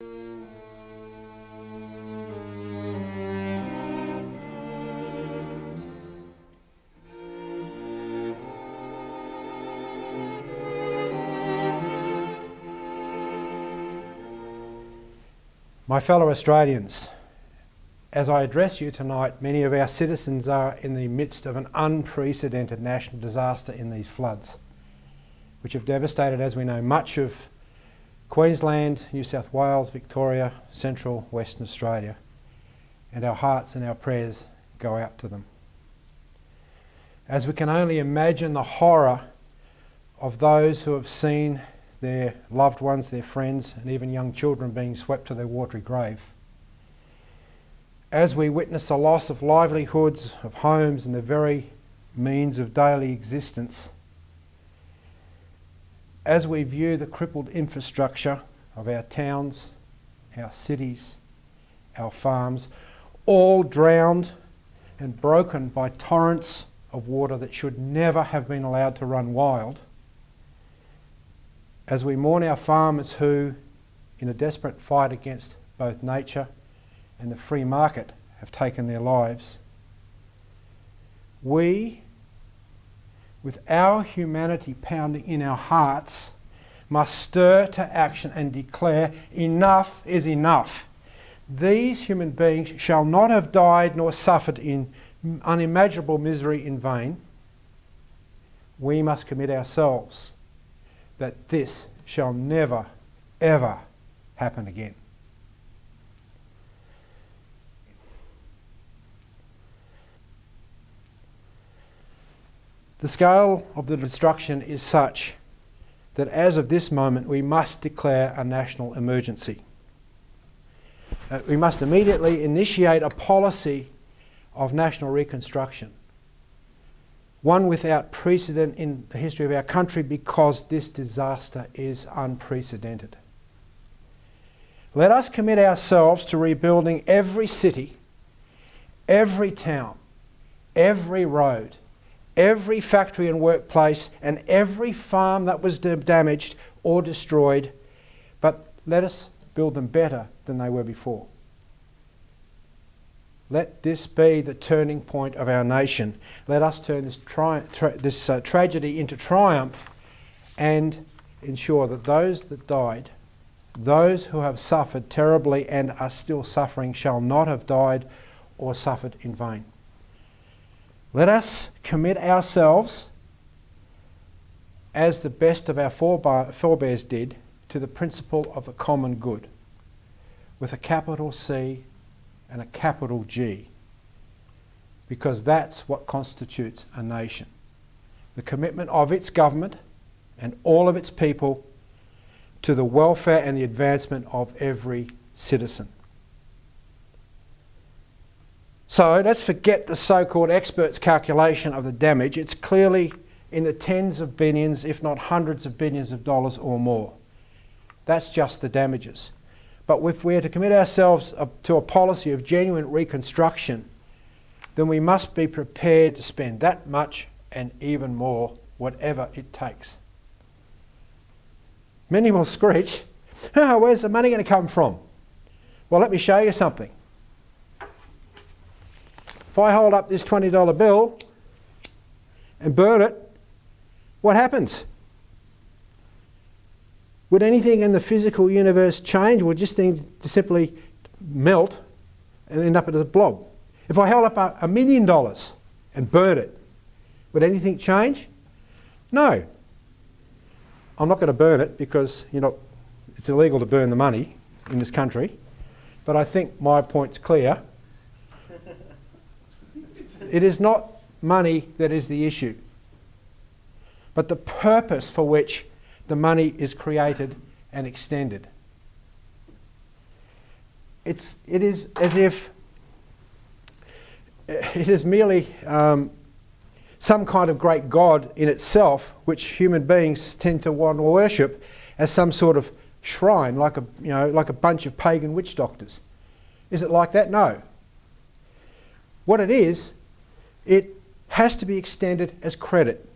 My fellow Australians, as I address you tonight, many of our citizens are in the midst of an unprecedented national disaster in these floods, which have devastated, as we know, much of Queensland, New South Wales, Victoria, Central, Western Australia, and our hearts and our prayers go out to them. As we can only imagine the horror of those who have seen their loved ones, their friends, and even young children being swept to their watery grave. As we witness the loss of livelihoods, of homes, and the very means of daily existence, as we view the crippled infrastructure of our towns, our cities, our farms, all drowned and broken by torrents of water that should never have been allowed to run wild, as we mourn our farmers who, in a desperate fight against both nature and the free market, have taken their lives, we, with our humanity pounding in our hearts, must stir to action and declare, enough is enough. These human beings shall not have died nor suffered in unimaginable misery in vain. We must commit ourselves that this shall never, ever happen again. The scale of the destruction is such that as of this moment we must declare a national emergency. We must immediately initiate a policy of national reconstruction, one without precedent in the history of our country, because this disaster is unprecedented. Let us commit ourselves to rebuilding every city, every town, every road, every factory and workplace, and every farm that was damaged or destroyed, but let us build them better than they were before. Let this be the turning point of our nation. Let us turn this tragedy into triumph and ensure that those that died, those who have suffered terribly and are still suffering, shall not have died or suffered in vain. Let us commit ourselves, as the best of our forebears did, to the principle of the common good, with a capital C and a capital G, because that's what constitutes a nation. The commitment of its government and all of its people to the welfare and the advancement of every citizen. So let's forget the so-called experts' calculation of the damage. It's clearly in the tens of billions, if not hundreds of billions of dollars or more. That's just the damages. But if we are to commit ourselves to a policy of genuine reconstruction, then we must be prepared to spend that much and even more, whatever it takes. Many will screech, where's the money going to come from? Well, let me show you something. If I hold up this $20 bill and burn it, what happens? Would anything in the physical universe change? Would just things simply melt and end up as a blob? If I held up $1 million and burn it, would anything change? No. I'm not going to burn it because, it's illegal to burn the money in this country. But I think my point's clear. It is not money that is the issue, but the purpose for which the money is created and extended. It is as if it is merely some kind of great God in itself, which human beings tend to want to worship as some sort of shrine, like a bunch of pagan witch doctors. Is it like that? No. What it is, it has to be extended as credit.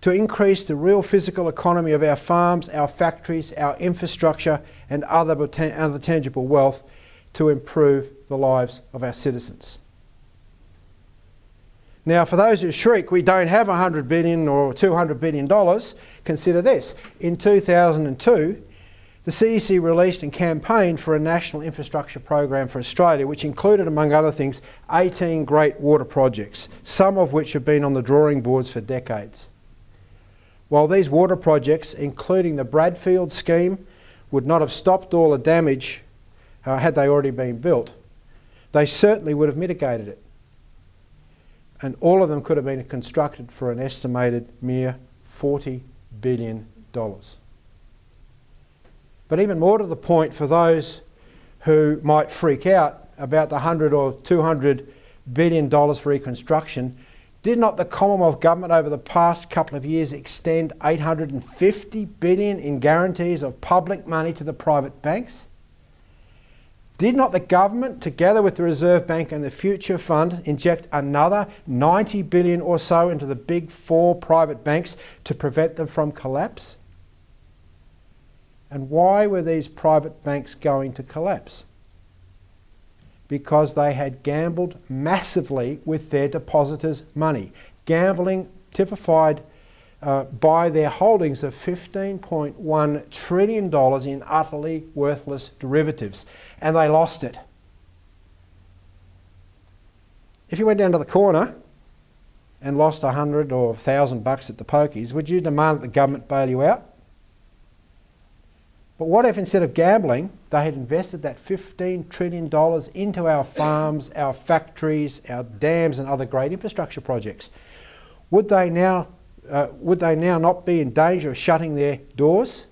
to increase the real physical economy of our farms, our factories, our infrastructure and other tangible wealth to improve the lives of our citizens. Now, for those who shriek, we don't have $100 billion or $200 billion, consider this. In 2002, the CEC released and campaigned for a national infrastructure program for Australia, which included, among other things, 18 great water projects, some of which have been on the drawing boards for decades. While these water projects, including the Bradfield scheme, would not have stopped all the damage had they already been built, they certainly would have mitigated it. And all of them could have been constructed for an estimated mere $40 billion. But even more to the point, for those who might freak out about the $100 or $200 billion for reconstruction, did not the Commonwealth Government over the past couple of years extend $850 billion in guarantees of public money to the private banks? Did not the government, together with the Reserve Bank and the Future Fund, inject another $90 billion or so into the big four private banks to prevent them from collapse? And why were these private banks going to collapse? Because they had gambled massively with their depositors' money. Gambling typified by their holdings of $15.1 trillion in utterly worthless derivatives. And they lost it. If you went down to the corner and lost $100 or $1,000 at the pokies, would you demand that the government bail you out? But what if instead of gambling, they had invested that $15 trillion into our farms, our factories, our dams and other great infrastructure projects? Would they now not be in danger of shutting their doors?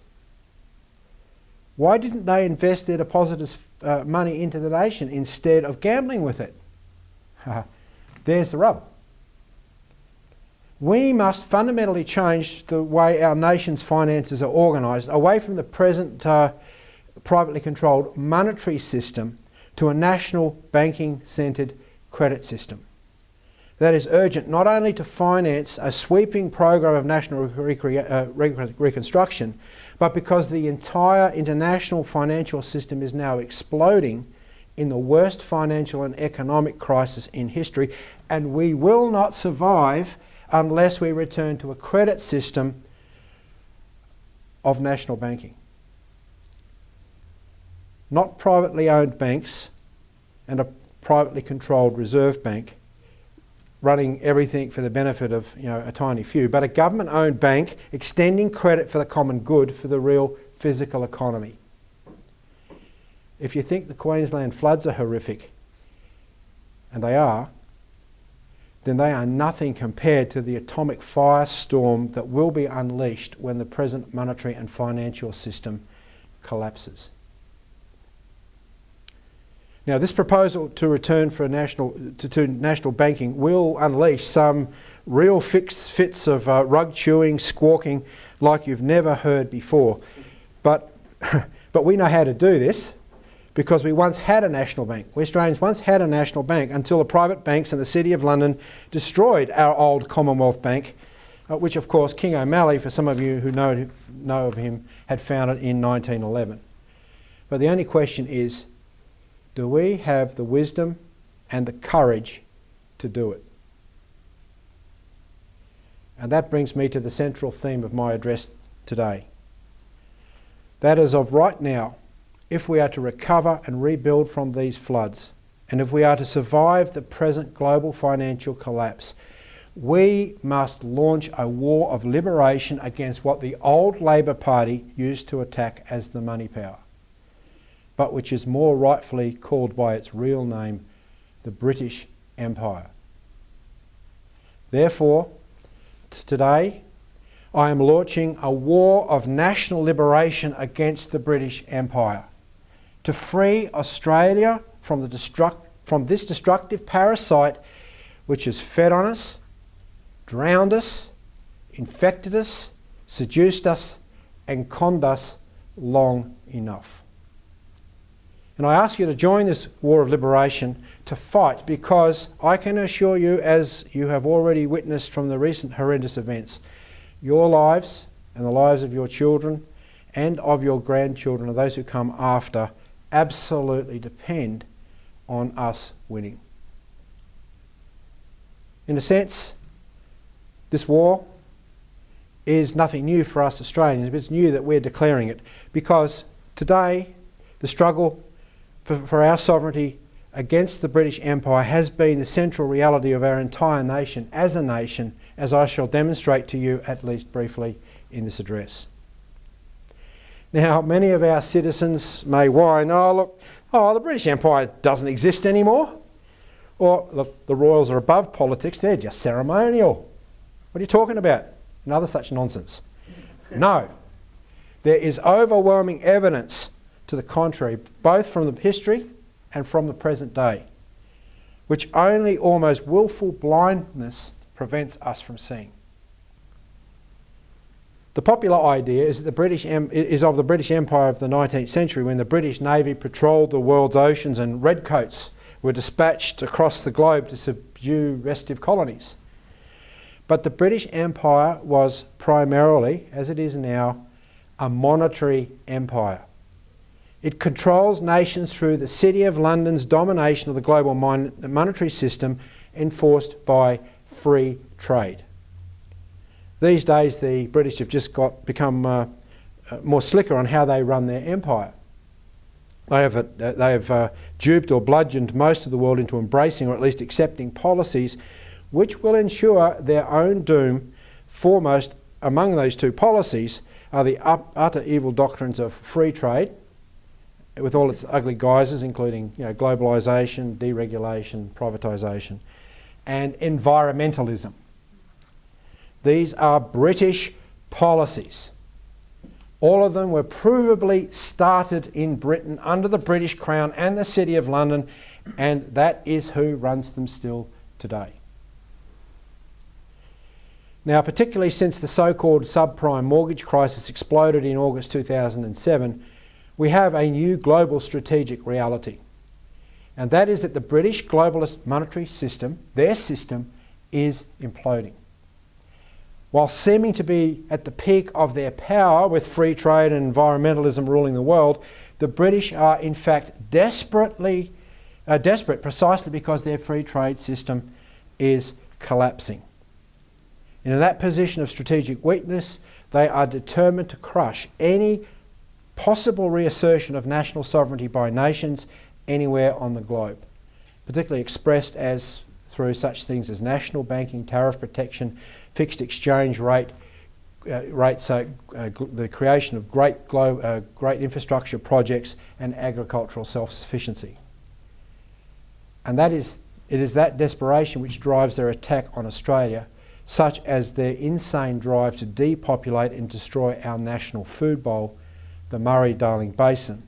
Why didn't they invest their depositors' money into the nation instead of gambling with it? There's the rub. We must fundamentally change the way our nation's finances are organised, away from the present privately controlled monetary system to a national banking-centred credit system. That is urgent not only to finance a sweeping program of national reconstruction, but because the entire international financial system is now exploding in the worst financial and economic crisis in history, and we will not survive unless we return to a credit system of national banking. Not privately owned banks and a privately controlled Reserve Bank running everything for the benefit of a tiny few, but a government-owned bank extending credit for the common good for the real physical economy. If you think the Queensland floods are horrific, and they are, then they are nothing compared to the atomic firestorm that will be unleashed when the present monetary and financial system collapses. Now, this proposal to return to national banking will unleash some real fits of rug chewing, squawking like you've never heard before. But we know how to do this, because we once had a national bank. We Australians once had a national bank until the private banks in the City of London destroyed our old Commonwealth Bank, which of course King O'Malley, for some of you who know of him, had founded in 1911. But the only question is, do we have the wisdom and the courage to do it? And that brings me to the central theme of my address today. That is, of right now, if we are to recover and rebuild from these floods, and if we are to survive the present global financial collapse, we must launch a war of liberation against what the old Labor Party used to attack as the money power, but which is more rightfully called by its real name, the British Empire. Therefore, today, I am launching a war of national liberation against the British Empire, to free Australia from this destructive parasite which has fed on us, drowned us, infected us, seduced us, and conned us long enough. And I ask you to join this war of liberation to fight, because I can assure you, as you have already witnessed from the recent horrendous events, your lives and the lives of your children and of your grandchildren and those who come after absolutely depend on us winning. In a sense, this war is nothing new for us Australians, but it's new that we're declaring it, because today the struggle for our sovereignty against the British Empire has been the central reality of our entire nation, as I shall demonstrate to you at least briefly in this address. Now, many of our citizens may whine, the British Empire doesn't exist anymore. Or, look, the royals are above politics, they're just ceremonial. What are you talking about? Another such nonsense. No. There is overwhelming evidence to the contrary, both from the history and from the present day, which only almost willful blindness prevents us from seeing. The popular idea is that the British of the British Empire of the 19th century, when the British Navy patrolled the world's oceans and redcoats were dispatched across the globe to subdue restive colonies. But the British Empire was primarily, as it is now, a monetary empire. It controls nations through the City of London's domination of the global monetary system enforced by free trade. These days the British have just become more slicker on how they run their empire. They have duped or bludgeoned most of the world into embracing or at least accepting policies which will ensure their own doom. Foremost among those two policies are the utter evil doctrines of free trade, with all its ugly guises, including globalisation, deregulation, privatisation, and environmentalism. These are British policies. All of them were provably started in Britain under the British Crown and the City of London, and that is who runs them still today. Now, particularly since the so-called subprime mortgage crisis exploded in August 2007, we have a new global strategic reality. And that is that the British globalist monetary system, their system, is imploding. While seeming to be at the peak of their power with free trade and environmentalism ruling the world, the British are in fact desperate precisely because their free trade system is collapsing. And in that position of strategic weakness, they are determined to crush any possible reassertion of national sovereignty by nations anywhere on the globe, particularly expressed as through such things as national banking, tariff protection, fixed exchange rates, the creation of great infrastructure projects, and agricultural self-sufficiency. And it is that desperation which drives their attack on Australia, such as their insane drive to depopulate and destroy our national food bowl, the Murray Darling Basin,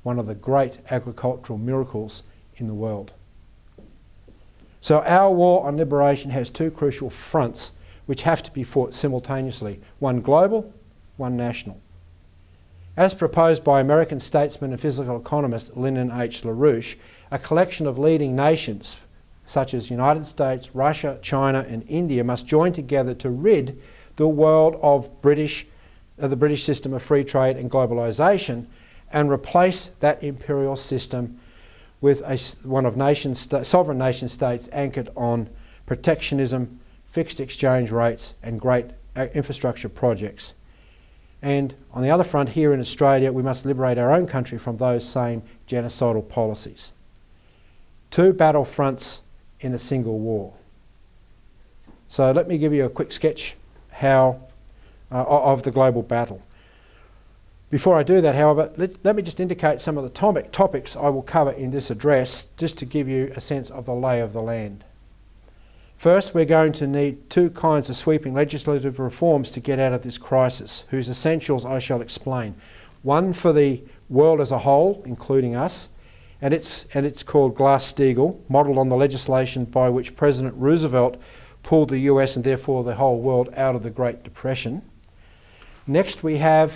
one of the great agricultural miracles in the world. So our war on liberation has two crucial fronts which have to be fought simultaneously, one global, one national. As proposed by American statesman and physical economist Lyndon H. LaRouche, a collection of leading nations such as United States, Russia, China and India must join together to rid the world of the British system of free trade and globalisation and replace that imperial system with one of sovereign nation states anchored on protectionism, fixed exchange rates and great infrastructure projects. And on the other front, here in Australia, we must liberate our own country from those same genocidal policies. Two battle fronts in a single war. So let me give you a quick sketch of the global battle. Before I do that, however, let me just indicate some of the topics I will cover in this address, just to give you a sense of the lay of the land. First, we're going to need two kinds of sweeping legislative reforms to get out of this crisis, whose essentials I shall explain. One for the world as a whole, including us, and it's called Glass-Steagall, modelled on the legislation by which President Roosevelt pulled the US and therefore the whole world out of the Great Depression. Next, we have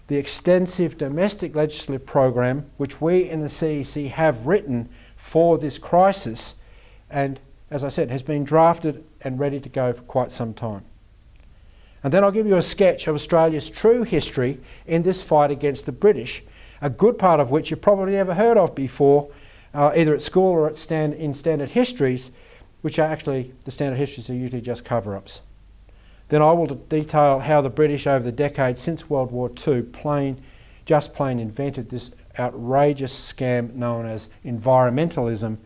the extensive domestic legislative program which we in the CEC have written for this crisis, and as I said, has been drafted and ready to go for quite some time. And then I'll give you a sketch of Australia's true history in this fight against the British, a good part of which you've probably never heard of before, either at school or in standard histories, which are actually, the standard histories are usually just cover-ups. Then I will detail how the British over the decades since World War II plain invented this outrageous scam known as environmentalism,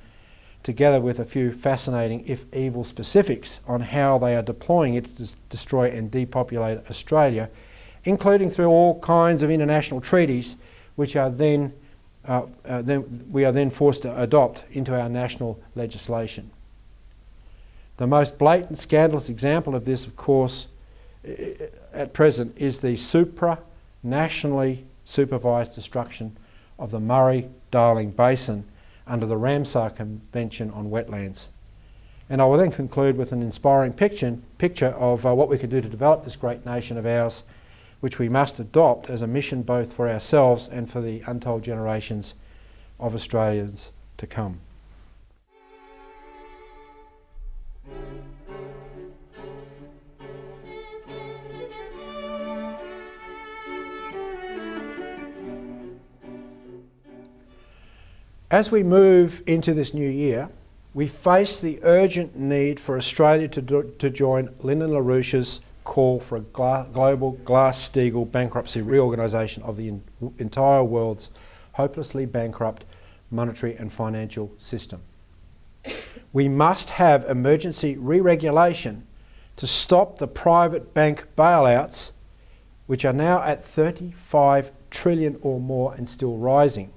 together with a few fascinating, if evil, specifics on how they are deploying it to destroy and depopulate Australia, including through all kinds of international treaties, which are then we are then forced to adopt into our national legislation. The most blatant, scandalous example of this, of course, at present, is the supranationally supervised destruction of the Murray Darling Basin under the Ramsar Convention on Wetlands. And I will then conclude with an inspiring picture of what we can do to develop this great nation of ours, which we must adopt as a mission both for ourselves and for the untold generations of Australians to come. As we move into this new year, we face the urgent need for Australia to join Lyndon LaRouche's call for a global Glass-Steagall bankruptcy reorganisation of the entire world's hopelessly bankrupt monetary and financial system. We must have emergency re-regulation to stop the private bank bailouts, which are now at 35 trillion or more and still rising.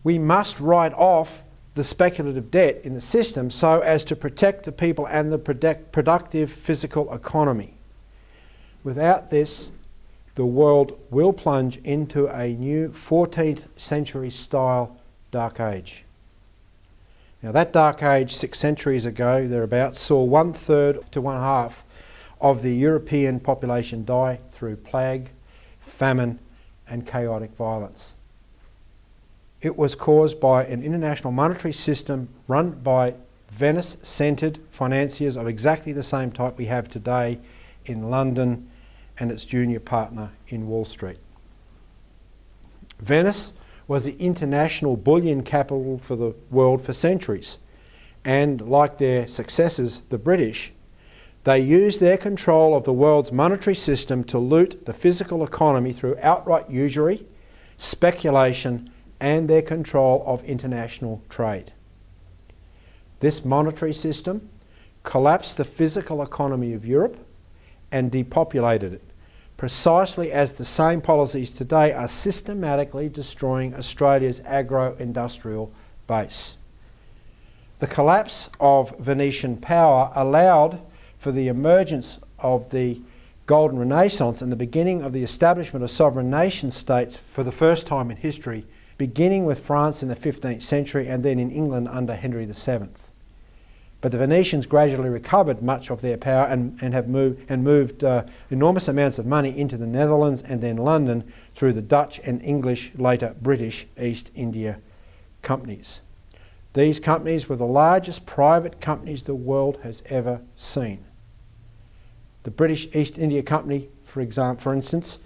We must write off the speculative debt in the system so as to protect the people and the productive physical economy. Without this, the world will plunge into a new 14th century style dark age. Now that dark age 6 centuries ago, thereabouts, saw 1/3 to 1/2 of the European population die through plague, famine and chaotic violence. It was caused by an international monetary system run by Venice-centred financiers of exactly the same type we have today in London and its junior partner in Wall Street. Venice was the international bullion capital for the world for centuries, and like their successors, the British, they used their control of the world's monetary system to loot the physical economy through outright usury, speculation and their control of international trade. This monetary system collapsed the physical economy of Europe and depopulated it, precisely as the same policies today are systematically destroying Australia's agro-industrial base. The collapse of Venetian power allowed for the emergence of the Golden Renaissance and the beginning of the establishment of sovereign nation states for the first time in history, beginning with France in the 15th century and then in England under Henry VII. But the Venetians gradually recovered much of their power and moved enormous amounts of money into the Netherlands and then London through the Dutch and English, later British, East India companies. These companies were the largest private companies the world has ever seen. The British East India Company, for instance,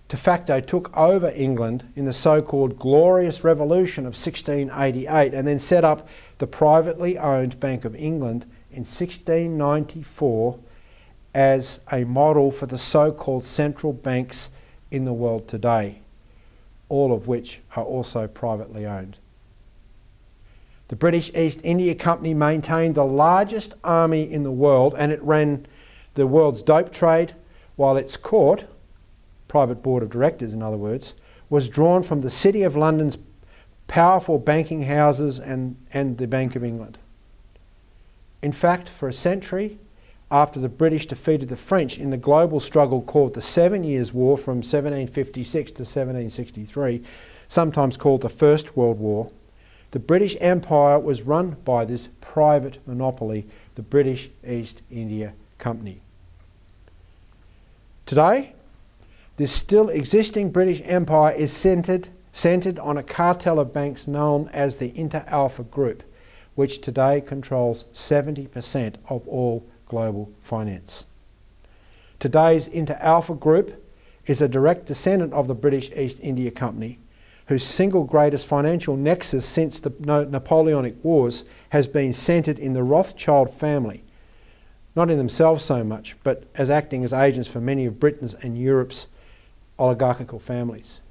de facto took over England in the so-called Glorious Revolution of 1688 and then set up the privately owned Bank of England in 1694 as a model for the so-called central banks in the world today, all of which are also privately owned. The British East India Company maintained the largest army in the world, and it ran the world's dope trade, while its court, private board of directors in other words, was drawn from the City of London's powerful banking houses and the Bank of England. In fact, for a century, after the British defeated the French in the global struggle called the 7 Years' War from 1756 to 1763, sometimes called the First World War, the British Empire was run by this private monopoly, the British East India Company. Today, this still existing British Empire is centred on a cartel of banks known as the Inter-Alpha Group, which today controls 70% of all global finance. Today's Inter-Alpha Group is a direct descendant of the British East India Company, whose single greatest financial nexus since the Napoleonic Wars has been centred in the Rothschild family, not in themselves so much, but as acting as agents for many of Britain's and Europe's oligarchical families.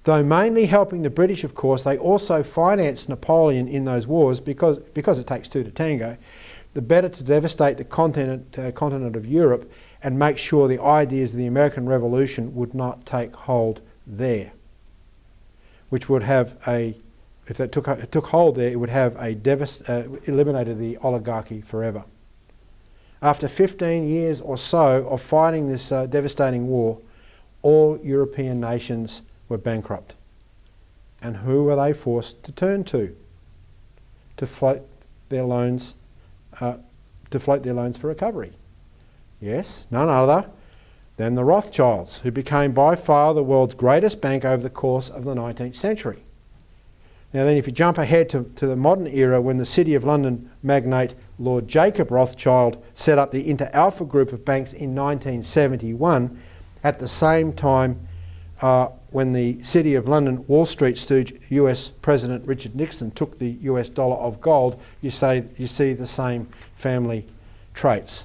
Though mainly helping the British, of course, they also financed Napoleon in those wars because it takes two to tango, the better to devastate the continent of Europe and make sure the ideas of the American Revolution would not take hold there, which would have if it took hold there, it would have eliminated the oligarchy forever. After 15 years or so of fighting this devastating war, all European nations were bankrupt. And who were they forced to turn to float their loans for recovery? Yes, none other than the Rothschilds, who became by far the world's greatest bank over the course of the 19th century. Now then, if you jump ahead to the modern era, when the City of London magnate Lord Jacob Rothschild set up the Inter-Alpha Group of banks in 1971, at the same time when the City of London Wall Street stooge US President Richard Nixon took the US dollar of gold, you see the same family traits.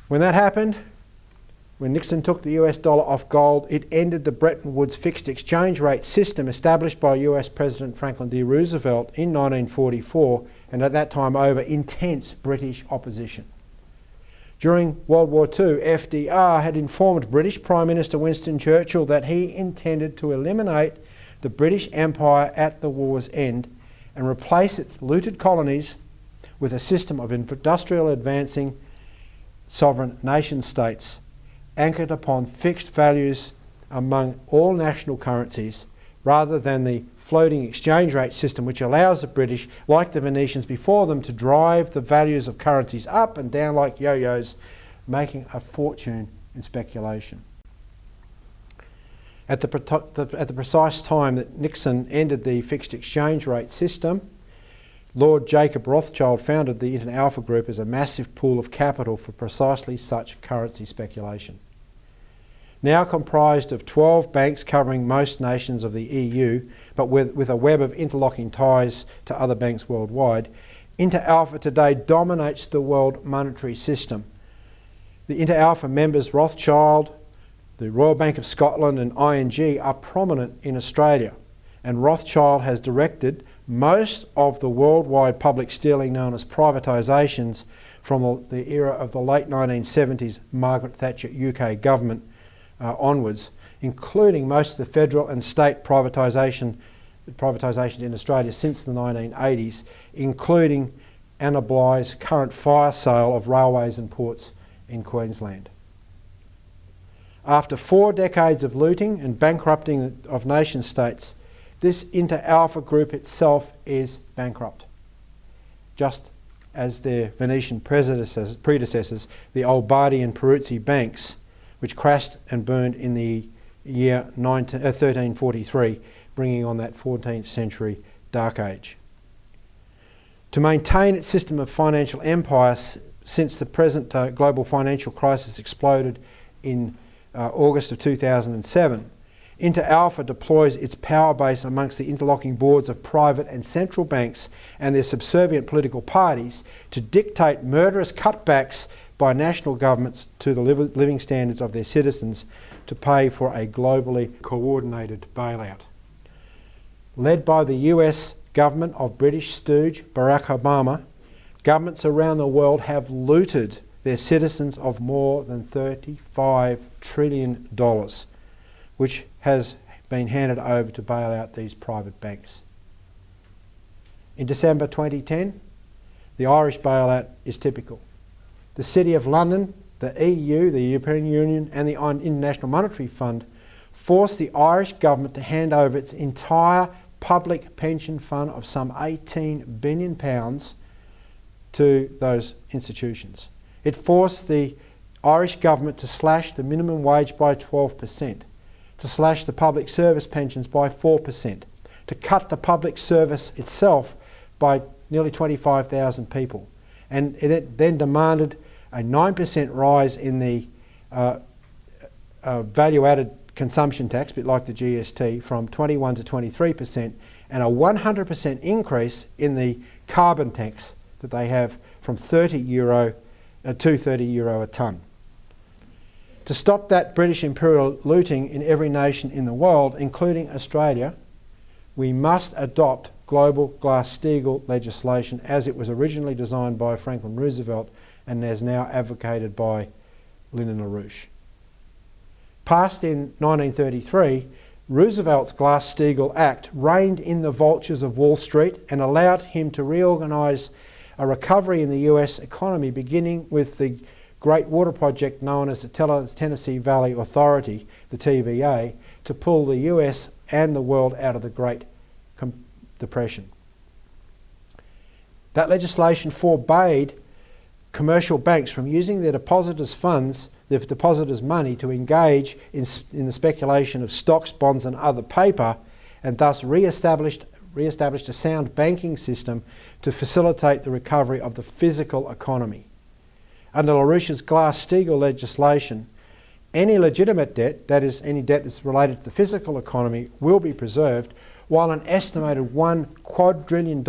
When that happened, when Nixon took the US dollar off gold, it ended the Bretton Woods fixed exchange rate system established by US President Franklin D. Roosevelt in 1944, and at that time over intense British opposition. During World War II, FDR had informed British Prime Minister Winston Churchill that he intended to eliminate the British Empire at the war's end and replace its looted colonies with a system of industrial advancing sovereign nation states anchored upon fixed values among all national currencies, rather than the floating exchange rate system which allows the British, like the Venetians before them, to drive the values of currencies up and down like yo-yos, making a fortune in speculation. At the precise time that Nixon ended the fixed exchange rate system, Lord Jacob Rothschild founded the Inter-Alpha Group as a massive pool of capital for precisely such currency speculation. Now comprised of 12 banks covering most nations of the EU, but with a web of interlocking ties to other banks worldwide, Inter-Alpha today dominates the world monetary system. The Inter-Alpha members Rothschild, the Royal Bank of Scotland and ING are prominent in Australia, and Rothschild has directed most of the worldwide public stealing known as privatisations from the era of the late 1970s Margaret Thatcher UK government onwards, including most of the federal and state privatisations in Australia since the 1980s, including Anna Bligh's current fire sale of railways and ports in Queensland. After 4 decades of looting and bankrupting of nation states, this Inter-Alpha Group itself is bankrupt, just as their Venetian predecessors, the Old Bardi and Peruzzi banks, which crashed and burned in the year 1343, bringing on that 14th century dark age. To maintain its system of financial empire since the present global financial crisis exploded in August of 2007, Inter-Alpha deploys its power base amongst the interlocking boards of private and central banks and their subservient political parties to dictate murderous cutbacks by national governments to the living standards of their citizens to pay for a globally coordinated bailout. Led by the US government of British stooge Barack Obama, governments around the world have looted their citizens of more than $35 trillion, which has been handed over to bail out these private banks. In December 2010, the Irish bailout is typical. The City of London, the EU, the European Union and the International Monetary Fund forced the Irish government to hand over its entire public pension fund of some £18 billion to those institutions. It forced the Irish government to slash the minimum wage by 12%, to slash the public service pensions by 4%, to cut the public service itself by nearly 25,000 people. And it then demanded a 9% rise in the value-added consumption tax, a bit like the GST, from 21 to 23%, and a 100% increase in the carbon tax that they have from €30 to €30 a tonne. To stop that British imperial looting in every nation in the world, including Australia, we must adopt global Glass-Steagall legislation as it was originally designed by Franklin Roosevelt and is now advocated by Lyndon LaRouche. Passed in 1933, Roosevelt's Glass-Steagall Act reined in the vultures of Wall Street and allowed him to reorganise a recovery in the US economy, beginning with the great water project known as the Tennessee Valley Authority, the TVA, to pull the US and the world out of the Great Depression. That legislation forbade commercial banks from using their depositors' funds, their depositors' money, to engage in the speculation of stocks, bonds and other paper, and thus re-established a sound banking system to facilitate the recovery of the physical economy. Under LaRouche's Glass-Steagall legislation, any legitimate debt, that is, any debt that's related to the physical economy, will be preserved, while an estimated $1 quadrillion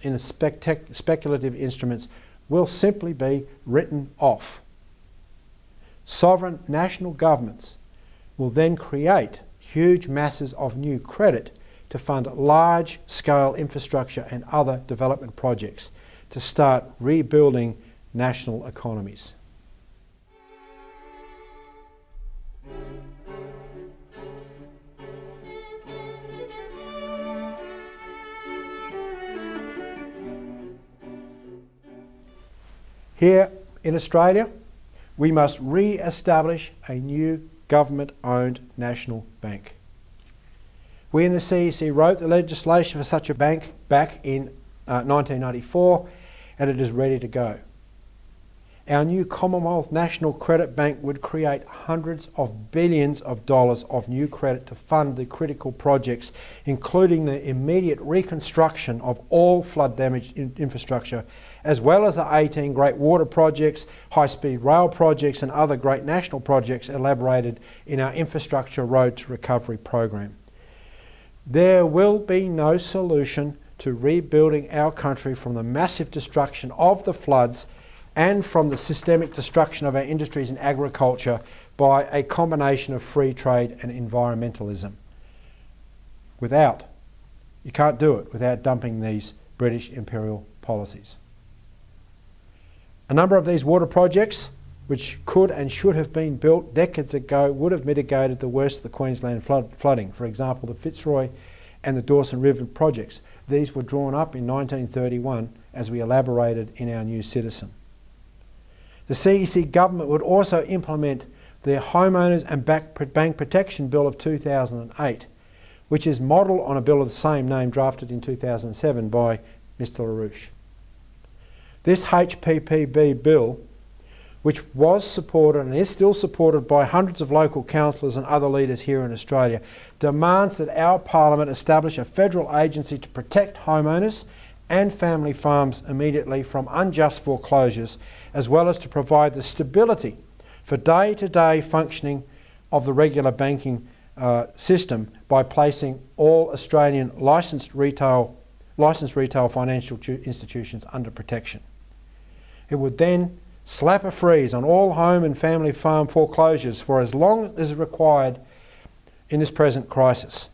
in speculative instruments will simply be written off. Sovereign national governments will then create huge masses of new credit to fund large-scale infrastructure and other development projects to start rebuilding national economies. Here in Australia, we must re-establish a new government-owned national bank. We in the CEC wrote the legislation for such a bank back in 1994, and it is ready to go. Our new Commonwealth National Credit Bank would create hundreds of billions of dollars of new credit to fund the critical projects, including the immediate reconstruction of all flood-damaged infrastructure, as well as the 18 great water projects, high-speed rail projects and other great national projects elaborated in our Infrastructure Road to Recovery program. There will be no solution to rebuilding our country from the massive destruction of the floods and from the systemic destruction of our industries and agriculture by a combination of free trade and environmentalism. You can't do it without dumping these British imperial policies. A number of these water projects, which could and should have been built decades ago, would have mitigated the worst of the Queensland flooding. For example, the Fitzroy and the Dawson River projects. These were drawn up in 1931 as we elaborated in our new Citizen. The CEC government would also implement the Homeowners and Bank Protection Bill of 2008, which is modelled on a bill of the same name drafted in 2007 by Mr LaRouche. This HPPB bill, which was supported and is still supported by hundreds of local councillors and other leaders here in Australia, demands that our Parliament establish a federal agency to protect homeowners and family farms immediately from unjust foreclosures, as well as to provide the stability for day-to-day functioning of the regular banking system by placing all Australian licensed retail financial institutions under protection. It would then slap a freeze on all home and family farm foreclosures for as long as is required in this present crisis.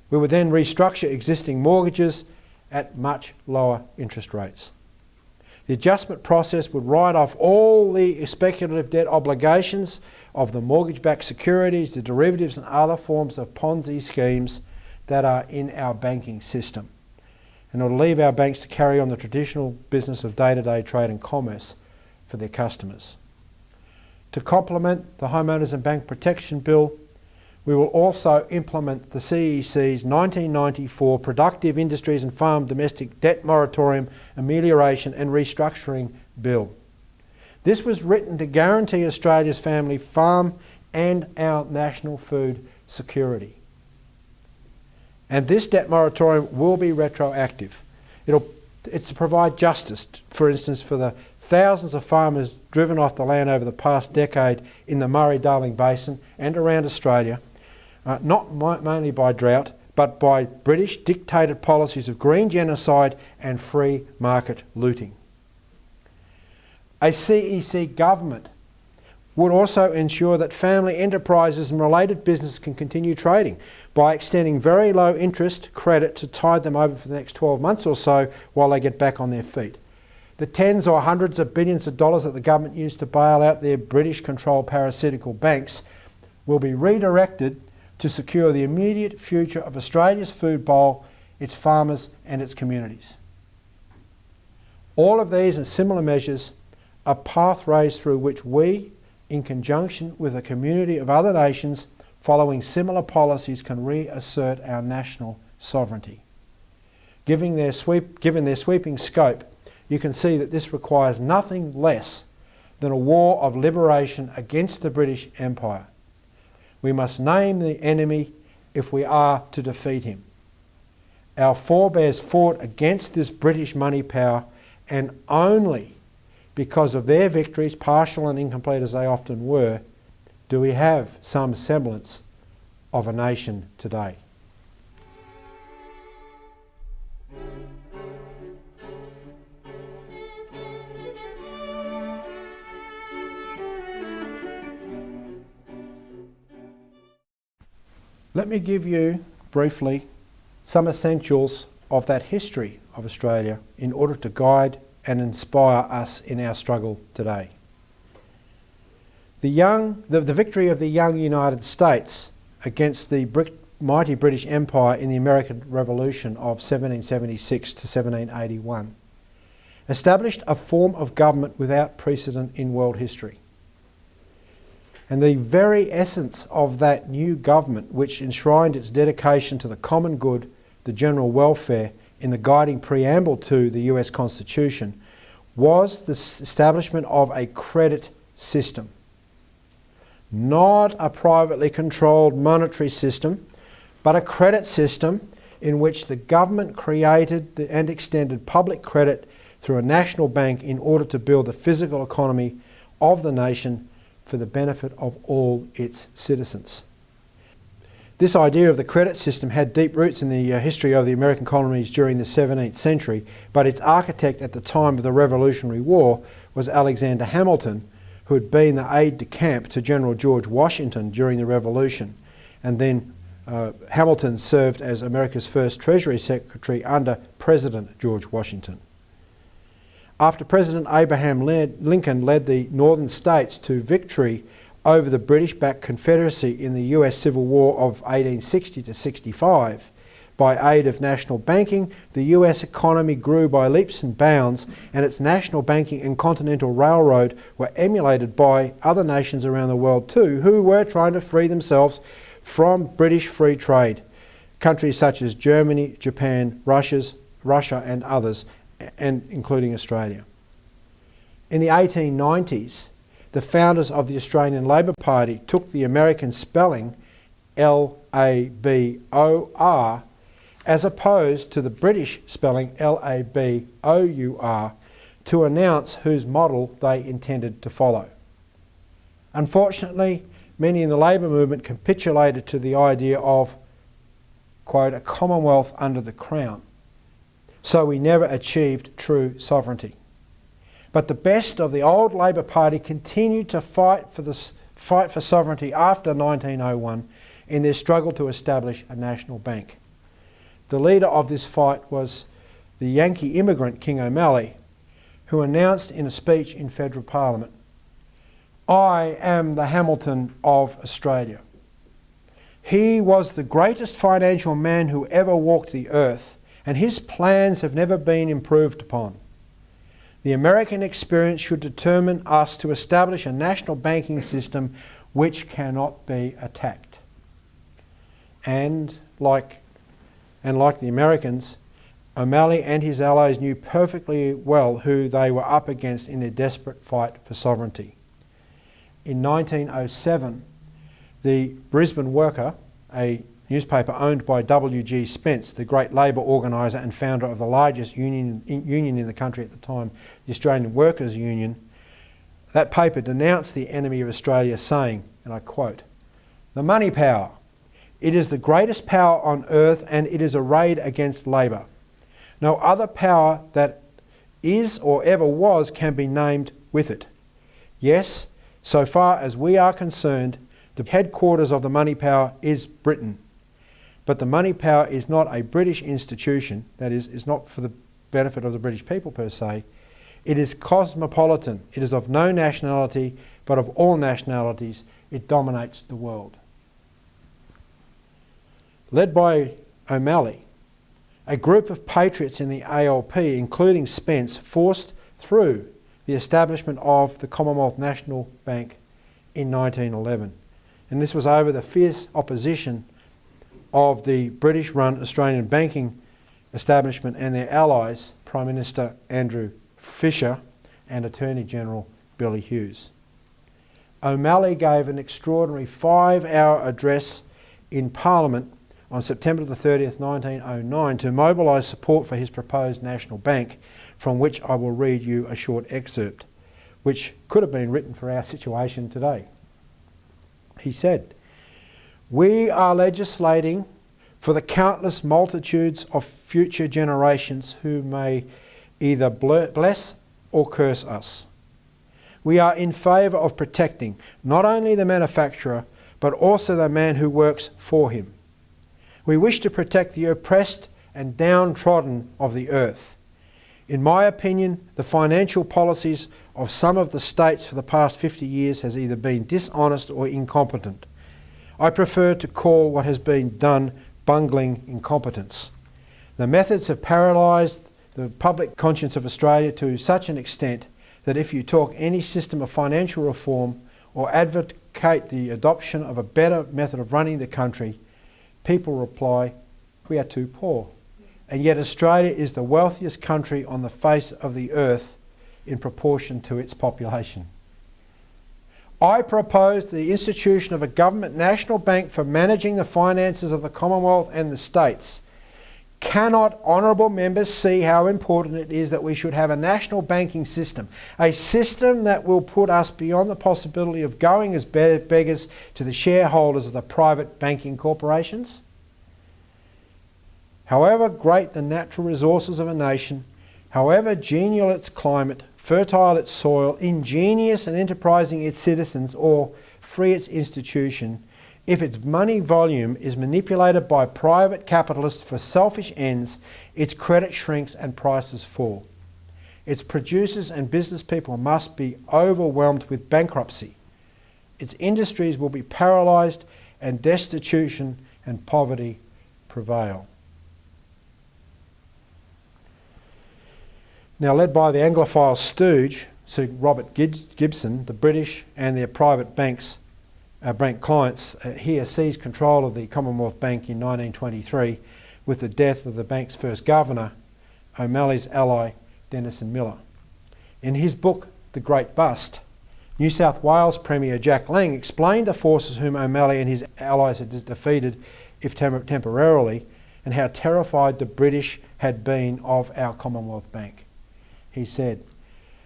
We would then restructure existing mortgages at much lower interest rates. The adjustment process would write off all the speculative debt obligations of the mortgage-backed securities, the derivatives and other forms of Ponzi schemes that are in our banking system. And it will leave our banks to carry on the traditional business of day-to-day trade and commerce for their customers. To complement the Homeowners and Bank Protection Bill, we will also implement the CEC's 1994 Productive Industries and Farm Domestic Debt Moratorium Amelioration and Restructuring Bill. This was written to guarantee Australia's family farm and our national food security. And this debt moratorium will be retroactive. It'll It's to provide justice, for instance, for the thousands of farmers driven off the land over the past decade in the Murray Darling Basin and around Australia, not mainly by drought, but by British dictated policies of green genocide and free market looting. A CEC government would also ensure that family enterprises and related businesses can continue trading by extending very low interest credit to tide them over for the next 12 months or so while they get back on their feet. The tens or hundreds of billions of dollars that the government used to bail out their British-controlled parasitical banks will be redirected to secure the immediate future of Australia's food bowl, its farmers and its communities. All of these and similar measures are pathways through which we, in conjunction with a community of other nations following similar policies, can reassert our national sovereignty. Given their sweeping scope, you can see that this requires nothing less than a war of liberation against the British Empire. We must name the enemy if we are to defeat him. Our forebears fought against this British money power, and only because of their victories, partial and incomplete as they often were, do we have some semblance of a nation today. Let me give you briefly some essentials of that history of Australia in order to guide and inspire us in our struggle today. The victory of the young United States against the mighty British Empire in the American Revolution of 1776 to 1781 established a form of government without precedent in world history. And the very essence of that new government, which enshrined its dedication to the common good, the general welfare, in the guiding preamble to the US Constitution, was the establishment of a credit system. Not a privately controlled monetary system, but a credit system in which the government created and extended public credit through a national bank in order to build the physical economy of the nation for the benefit of all its citizens. This idea of the credit system had deep roots in the history of the American colonies during the 17th century, but its architect at the time of the Revolutionary War was Alexander Hamilton, who had been the aide-de-camp to General George Washington during the Revolution. And then Hamilton served as America's first Treasury Secretary under President George Washington. After President Abraham Lincoln led the northern states to victory over the British-backed Confederacy in the US Civil War of 1860 to 65, by aid of national banking, the US economy grew by leaps and bounds, and its national banking and continental railroad were emulated by other nations around the world too, who were trying to free themselves from British free trade. Countries such as Germany, Japan, Russia and others, and including Australia. In the 1890s, the founders of the Australian Labor Party took the American spelling L-A-B-O-R as opposed to the British spelling L-A-B-O-U-R to announce whose model they intended to follow. Unfortunately, many in the labour movement capitulated to the idea of, quote, a commonwealth under the crown. So we never achieved true sovereignty. But the best of the old Labor Party continued to fight for sovereignty after 1901 in their struggle to establish a national bank. The leader of this fight was the Yankee immigrant King O'Malley, who announced in a speech in Federal Parliament, "I am the Hamilton of Australia." He was the greatest financial man who ever walked the earth, and his plans have never been improved upon. The American experience should determine us to establish a national banking system which cannot be attacked. And like the Americans, O'Malley and his allies knew perfectly well who they were up against in their desperate fight for sovereignty. In 1907, the Brisbane Worker, a newspaper owned by W.G. Spence, the great labour organiser and founder of the largest union in the country at the time, the Australian Workers' Union, that paper denounced the enemy of Australia, saying, and I quote, "The money power. It is the greatest power on earth, and it is arrayed against labour. No other power that is or ever was can be named with it. Yes, so far as we are concerned, the headquarters of the money power is Britain. But the money power is not a British institution, that is not for the benefit of the British people per se. It is cosmopolitan. It is of no nationality, but of all nationalities. It dominates the world." Led by O'Malley, a group of patriots in the ALP, including Spence, forced through the establishment of the Commonwealth National Bank in 1911. And this was over the fierce opposition of the British-run Australian banking establishment and their allies, Prime Minister Andrew Fisher and Attorney General Billy Hughes. O'Malley gave an extraordinary 5-hour address in Parliament on September the 30th, 1909, to mobilise support for his proposed national bank, from which I will read you a short excerpt, which could have been written for our situation today. He said, "We are legislating for the countless multitudes of future generations who may either bless or curse us. We are in favour of protecting not only the manufacturer, but also the man who works for him. We wish to protect the oppressed and downtrodden of the earth. In my opinion, the financial policies of some of the states for the past 50 years has either been dishonest or incompetent. I prefer to call what has been done bungling incompetence. The methods have paralysed the public conscience of Australia to such an extent that if you talk any system of financial reform or advocate the adoption of a better method of running the country, people reply, we are too poor. And yet Australia is the wealthiest country on the face of the earth in proportion to its population. I propose the institution of a government national bank for managing the finances of the Commonwealth and the states. Cannot honourable members see how important it is that we should have a national banking system, a system that will put us beyond the possibility of going as beggars to the shareholders of the private banking corporations? However great the natural resources of a nation, however genial its climate, fertile its soil, ingenious and enterprising its citizens, or free its institution, if its money volume is manipulated by private capitalists for selfish ends, its credit shrinks and prices fall. Its producers and business people must be overwhelmed with bankruptcy. Its industries will be paralysed and destitution and poverty prevail." Now, led by the Anglophile stooge, Sir Robert Gibson, the British and their private bank clients here seized control of the Commonwealth Bank in 1923 with the death of the bank's first governor, O'Malley's ally Denison Miller. In his book, The Great Bust, New South Wales Premier Jack Lang explained the forces whom O'Malley and his allies had defeated, if temporarily, and how terrified the British had been of our Commonwealth Bank. He said,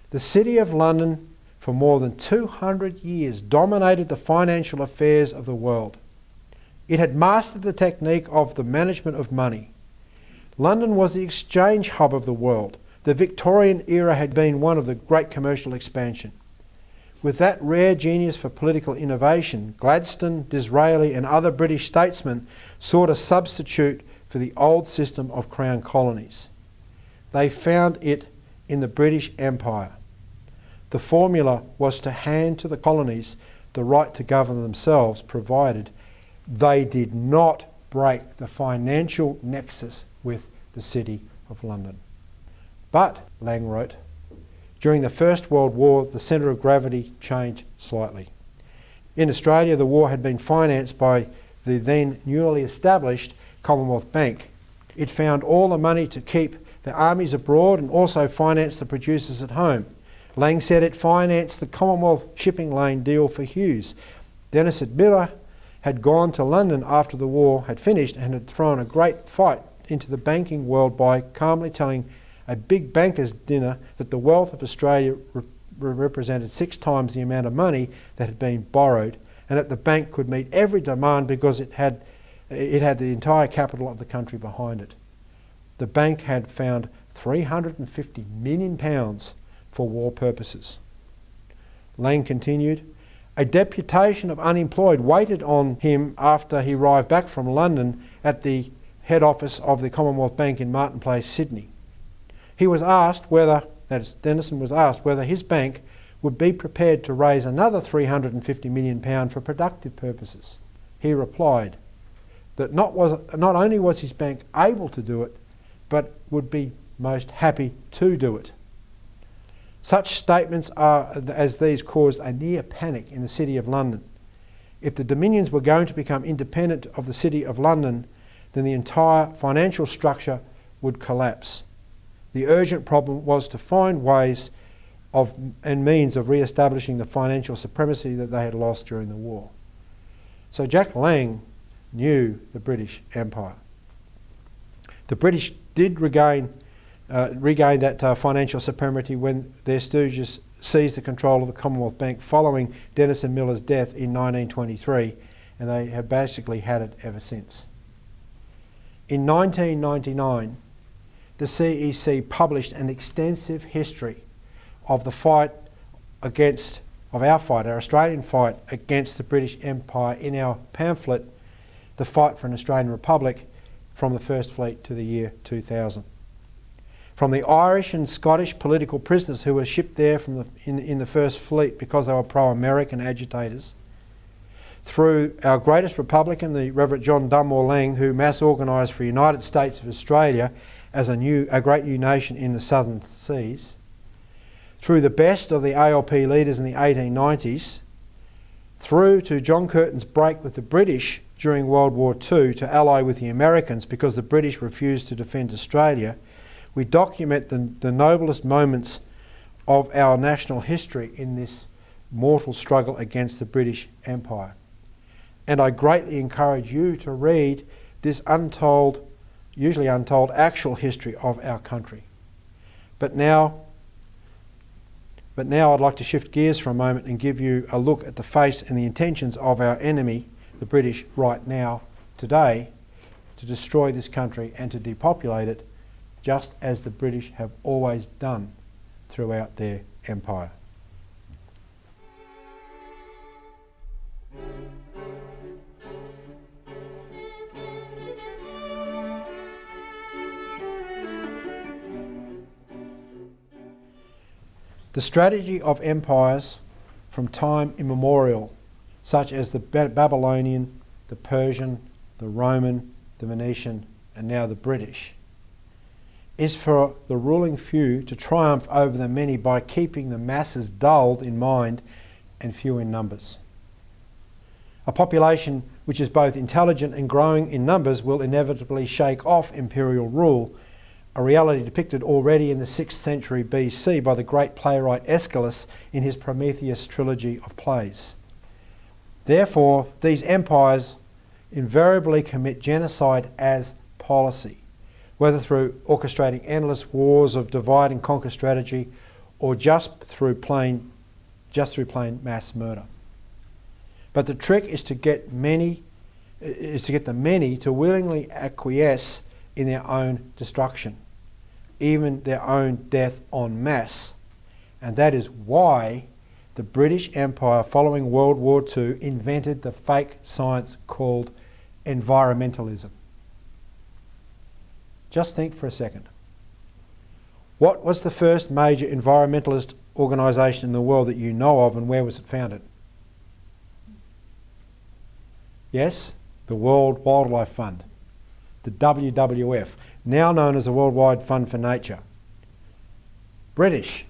"The City of London for more than 200 years dominated the financial affairs of the world. It had mastered the technique of the management of money. London was the exchange hub of the world. The Victorian era had been one of the great commercial expansion. With that rare genius for political innovation, Gladstone, Disraeli and other British statesmen sought a substitute for the old system of crown colonies. They found it in the British Empire. The formula was to hand to the colonies the right to govern themselves, provided they did not break the financial nexus with the City of London." But, Lang wrote, during the First World War, the centre of gravity changed slightly. In Australia, the war had been financed by the then newly established Commonwealth Bank. It found all the money to keep the armies abroad and also financed the producers at home. Lang said it financed the Commonwealth shipping lane deal for Hughes. Denison Miller had gone to London after the war had finished and had thrown a great fight into the banking world by calmly telling a big bankers' dinner that the wealth of Australia represented 6 times the amount of money that had been borrowed, and that the bank could meet every demand because it had the entire capital of the country behind it. The bank had found £350 million for war purposes. Lang continued, a deputation of unemployed waited on him after he arrived back from London at the head office of the Commonwealth Bank in Martin Place, Sydney. He was asked whether, that is, Denison was asked whether his bank would be prepared to raise another £350 million for productive purposes. He replied that not only was his bank able to do it, but would be most happy to do it. Such statements as these caused a near panic in the City of London. If the Dominions were going to become independent of the City of London, then the entire financial structure would collapse. The urgent problem was to find ways and means of re-establishing the financial supremacy that they had lost during the war. So Jack Lang knew the British Empire. The British did regain that financial supremacy when their stooges seized the control of the Commonwealth Bank following Denison Miller's death in 1923, and they have basically had it ever since. In 1999, the CEC published an extensive history of the fight our Australian fight against the British Empire in our pamphlet, The Fight for an Australian Republic, from the First Fleet to the year 2000. From the Irish and Scottish political prisoners who were shipped there in the First Fleet because they were pro-American agitators, through our greatest Republican, the Reverend John Dunmore Lang, who mass organised for the United States of Australia as a great new nation in the southern seas, through the best of the ALP leaders in the 1890s, through to John Curtin's break with the British during World War II to ally with the Americans because the British refused to defend Australia, we document the noblest moments of our national history in this mortal struggle against the British Empire. And I greatly encourage you to read this usually untold actual history of our country. But now I'd like to shift gears for a moment and give you a look at the face and the intentions of our enemy, the British, right now, today, to destroy this country and to depopulate it, just as the British have always done throughout their empire. The strategy of empires from time immemorial, such as the Babylonian, the Persian, the Roman, the Venetian, and now the British, is for the ruling few to triumph over the many by keeping the masses dulled in mind and few in numbers. A population which is both intelligent and growing in numbers will inevitably shake off imperial rule, a reality depicted already in the 6th century BC by the great playwright Aeschylus in his Prometheus trilogy of plays. Therefore, these empires invariably commit genocide as policy, whether through orchestrating endless wars of divide and conquer strategy or just through plain mass murder. But the trick is to get the many to willingly acquiesce in their own destruction, even their own death en masse. And that is why the British Empire following World War II invented the fake science called environmentalism. Just think for a second. What was the first major environmentalist organisation in the world that you know of, and where was it founded? Yes, the World Wildlife Fund, the WWF, now known as the Worldwide Fund for Nature. British.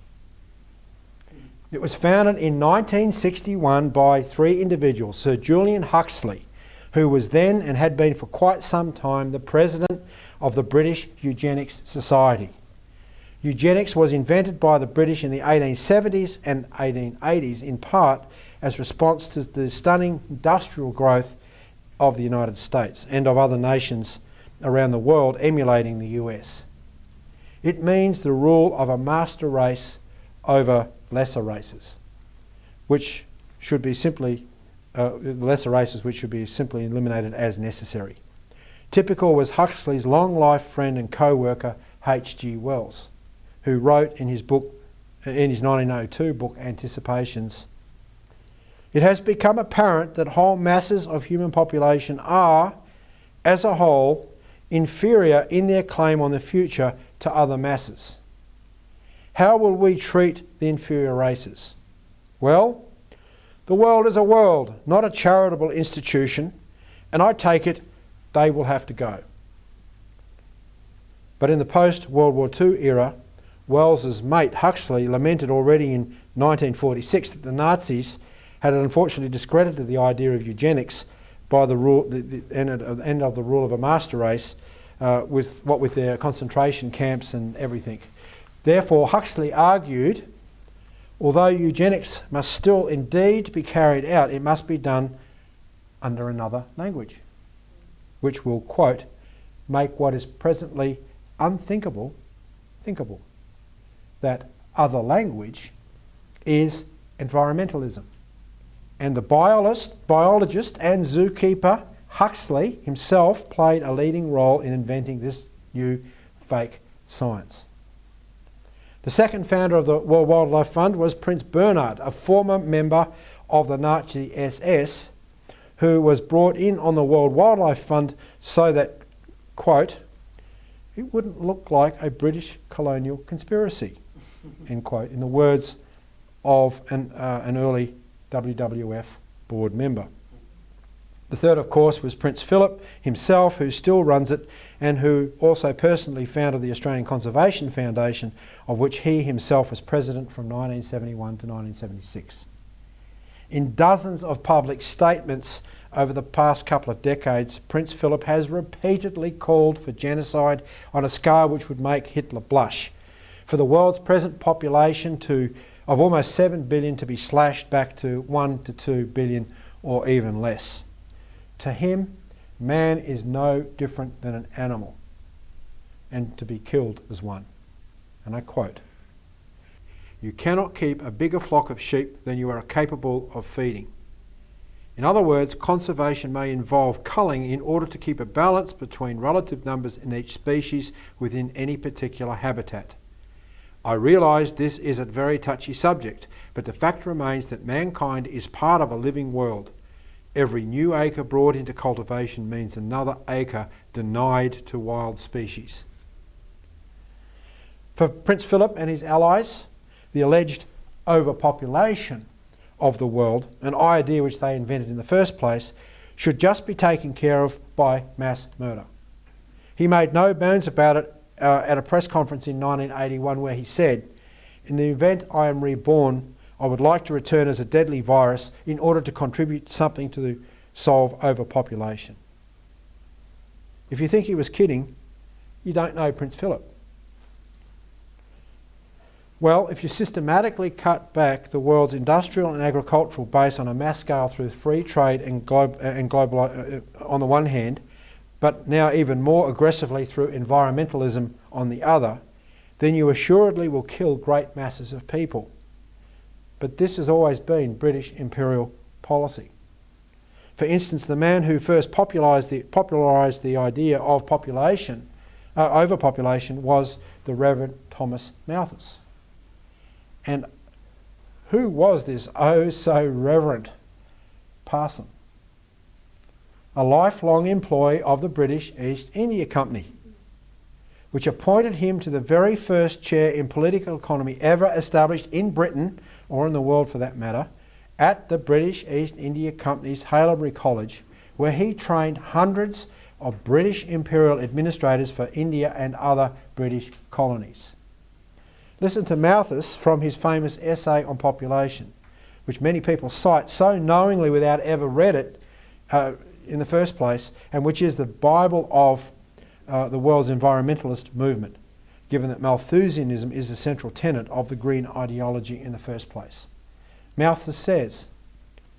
It was founded in 1961 by 3 individuals: Sir Julian Huxley, who was then and had been for quite some time the president of the British Eugenics Society. Eugenics was invented by the British in the 1870s and 1880s in part as response to the stunning industrial growth of the United States and of other nations around the world emulating the US. It means the rule of a master race over lesser races, which should be simply which should be simply eliminated as necessary. Typical was Huxley's long-life friend and co-worker H.G. Wells, who wrote in his 1902 book Anticipations, "It has become apparent that whole masses of human population are, as a whole, inferior in their claim on the future to other masses. How will we treat the inferior races? Well, the world is a world, not a charitable institution, and I take it they will have to go." But in the post-World War II era, Wells's mate Huxley lamented already in 1946 that the Nazis had unfortunately discredited the idea of eugenics by the end of the rule of a master race, with their concentration camps and everything. Therefore, Huxley argued, although eugenics must still indeed be carried out, it must be done under another language, which will, quote, make what is presently unthinkable thinkable. That other language is environmentalism. And the biologist and zookeeper Huxley himself played a leading role in inventing this new fake science. The second founder of the World Wildlife Fund was Prince Bernhard, a former member of the Nazi SS, who was brought in on the World Wildlife Fund so that, quote, it wouldn't look like a British colonial conspiracy, end quote, in the words of an early WWF board member. The third, of course, was Prince Philip himself, who still runs it and who also personally founded the Australian Conservation Foundation, of which he himself was president from 1971 to 1976. In dozens of public statements over the past couple of decades, Prince Philip has repeatedly called for genocide on a scale which would make Hitler blush, for the world's present population of almost 7 billion to be slashed back to 1 to 2 billion or even less. To him, man is no different than an animal and to be killed as one. And I quote, "You cannot keep a bigger flock of sheep than you are capable of feeding. In other words, conservation may involve culling in order to keep a balance between relative numbers in each species within any particular habitat. I realise this is a very touchy subject, but the fact remains that mankind is part of a living world. Every new acre brought into cultivation means another acre denied to wild species." For Prince Philip and his allies, the alleged overpopulation of the world, an idea which they invented in the first place, should just be taken care of by mass murder. He made no bones about it at a press conference in 1981 where he said, "In the event I am reborn, I would like to return as a deadly virus in order to contribute something to solve overpopulation." If you think he was kidding, you don't know Prince Philip. Well, if you systematically cut back the world's industrial and agricultural base on a mass scale through free trade and global on the one hand, but now even more aggressively through environmentalism on the other, then you assuredly will kill great masses of people. But this has always been British imperial policy. For instance, the man who first popularised the idea of overpopulation was the Reverend Thomas Malthus. And who was this oh so reverend parson? A lifelong employee of the British East India Company, which appointed him to the very first chair in political economy ever established in Britain, or in the world for that matter, at the British East India Company's Haileybury College, where he trained hundreds of British imperial administrators for India and other British colonies. Listen to Malthus from his famous essay on population, which many people cite so knowingly without ever read it in the first place, and which is the Bible of the world's environmentalist movement, given that Malthusianism is the central tenet of the green ideology in the first place. Malthus says,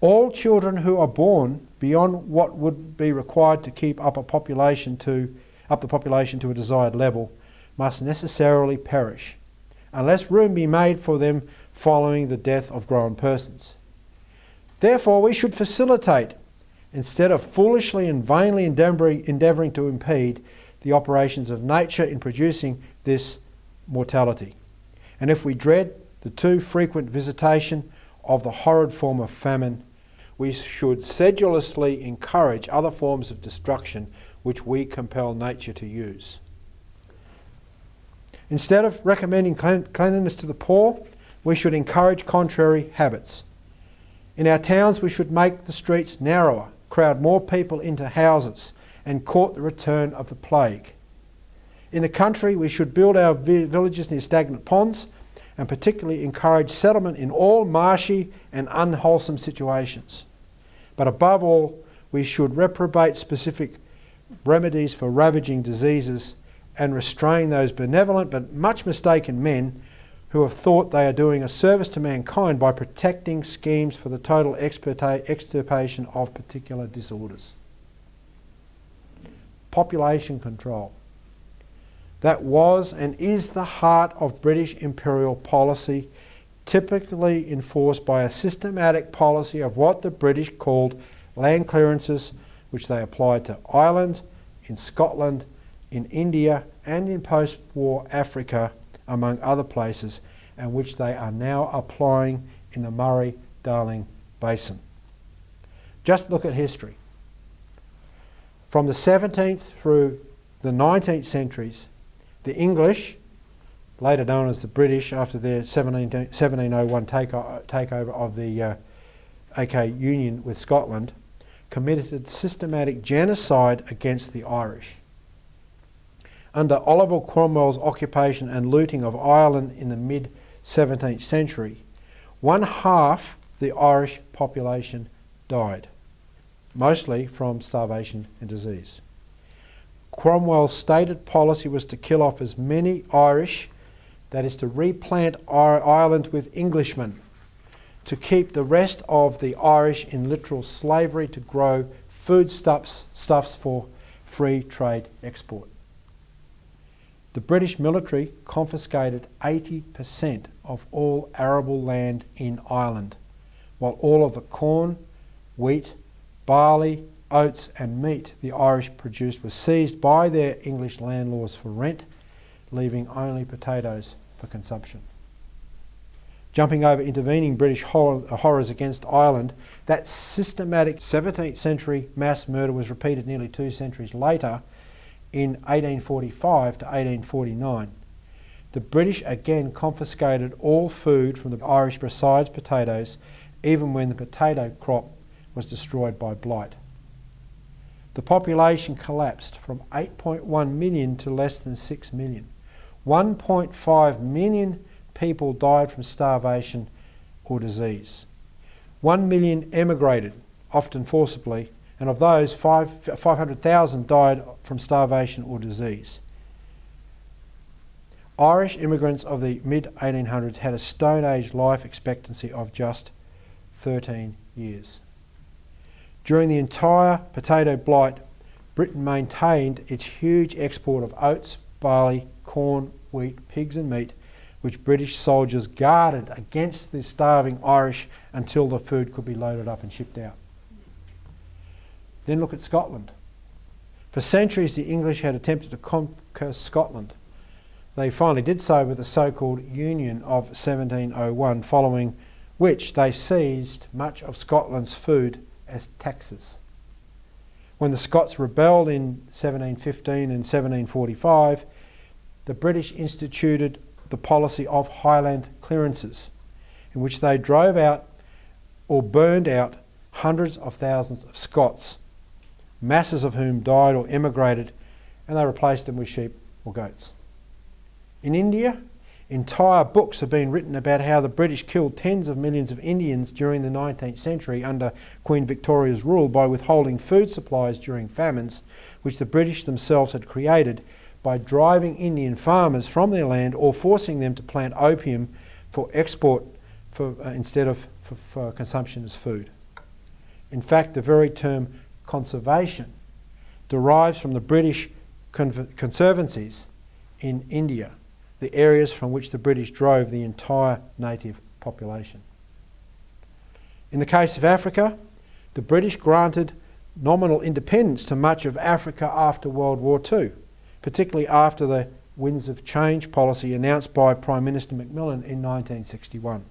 All children who are born beyond what would be required to keep up the population to a desired level must necessarily perish, unless room be made for them following the death of grown persons. Therefore, we should facilitate, instead of foolishly and vainly endeavouring to impede, the operations of nature in producing this mortality. And if we dread the too frequent visitation of the horrid form of famine, we should sedulously encourage other forms of destruction which we compel nature to use. Instead of recommending cleanliness to the poor, we should encourage contrary habits. In our towns, we should make the streets narrower, crowd more people into houses, and court the return of the plague. In the country, we should build our villages near stagnant ponds, and particularly encourage settlement in all marshy and unwholesome situations. But above all, we should reprobate specific remedies for ravaging diseases and restrain those benevolent but much mistaken men who have thought they are doing a service to mankind by protecting schemes for the total extirpation of particular disorders. Population control. That was and is the heart of British imperial policy, typically enforced by a systematic policy of what the British called land clearances, which they applied to Ireland, in Scotland, in India, and in post-war Africa, among other places, and which they are now applying in the Murray Darling Basin. Just look at history. From the 17th through the 19th centuries, the English, later known as the British after their 1701 takeover of the AK Union with Scotland, committed systematic genocide against the Irish. Under Oliver Cromwell's occupation and looting of Ireland in the mid-17th century, 1/2 the Irish population died, mostly from starvation and disease. Cromwell's stated policy was to kill off as many Irish, that is to replant Ireland with Englishmen, to keep the rest of the Irish in literal slavery to grow foodstuffs for free trade export. The British military confiscated 80% of all arable land in Ireland, while all of the corn, wheat, barley, oats and meat the Irish produced was seized by their English landlords for rent, leaving only potatoes for consumption. Jumping over intervening British horrors against Ireland, that systematic 17th century mass murder was repeated nearly 2 centuries later in 1845 to 1849. The British again confiscated all food from the Irish besides potatoes, even when the potato crop was destroyed by blight. The population collapsed from 8.1 million to less than 6 million. 1.5 million people died from starvation or disease. 1 million emigrated, often forcibly, and of those 500,000 died from starvation or disease. Irish immigrants of the mid-1800s had a Stone Age life expectancy of just 13 years. During the entire potato blight, Britain maintained its huge export of oats, barley, corn, wheat, pigs and meat, which British soldiers guarded against the starving Irish until the food could be loaded up and shipped out. Then look at Scotland. For centuries the English had attempted to conquer Scotland. They finally did so with the so-called Union of 1701, following which they seized much of Scotland's food as taxes. When the Scots rebelled in 1715 and 1745, the British instituted the policy of Highland clearances, in which they drove out or burned out hundreds of thousands of Scots, masses of whom died or emigrated, and they replaced them with sheep or goats. In India, entire books have been written about how the British killed tens of millions of Indians during the 19th century under Queen Victoria's rule by withholding food supplies during famines, which the British themselves had created by driving Indian farmers from their land or forcing them to plant opium for export instead of for consumption as food. In fact, the very term conservation derives from the British conservancies in India, the areas from which the British drove the entire native population. In the case of Africa, the British granted nominal independence to much of Africa after World War II, particularly after the Winds of Change policy announced by Prime Minister Macmillan in 1961.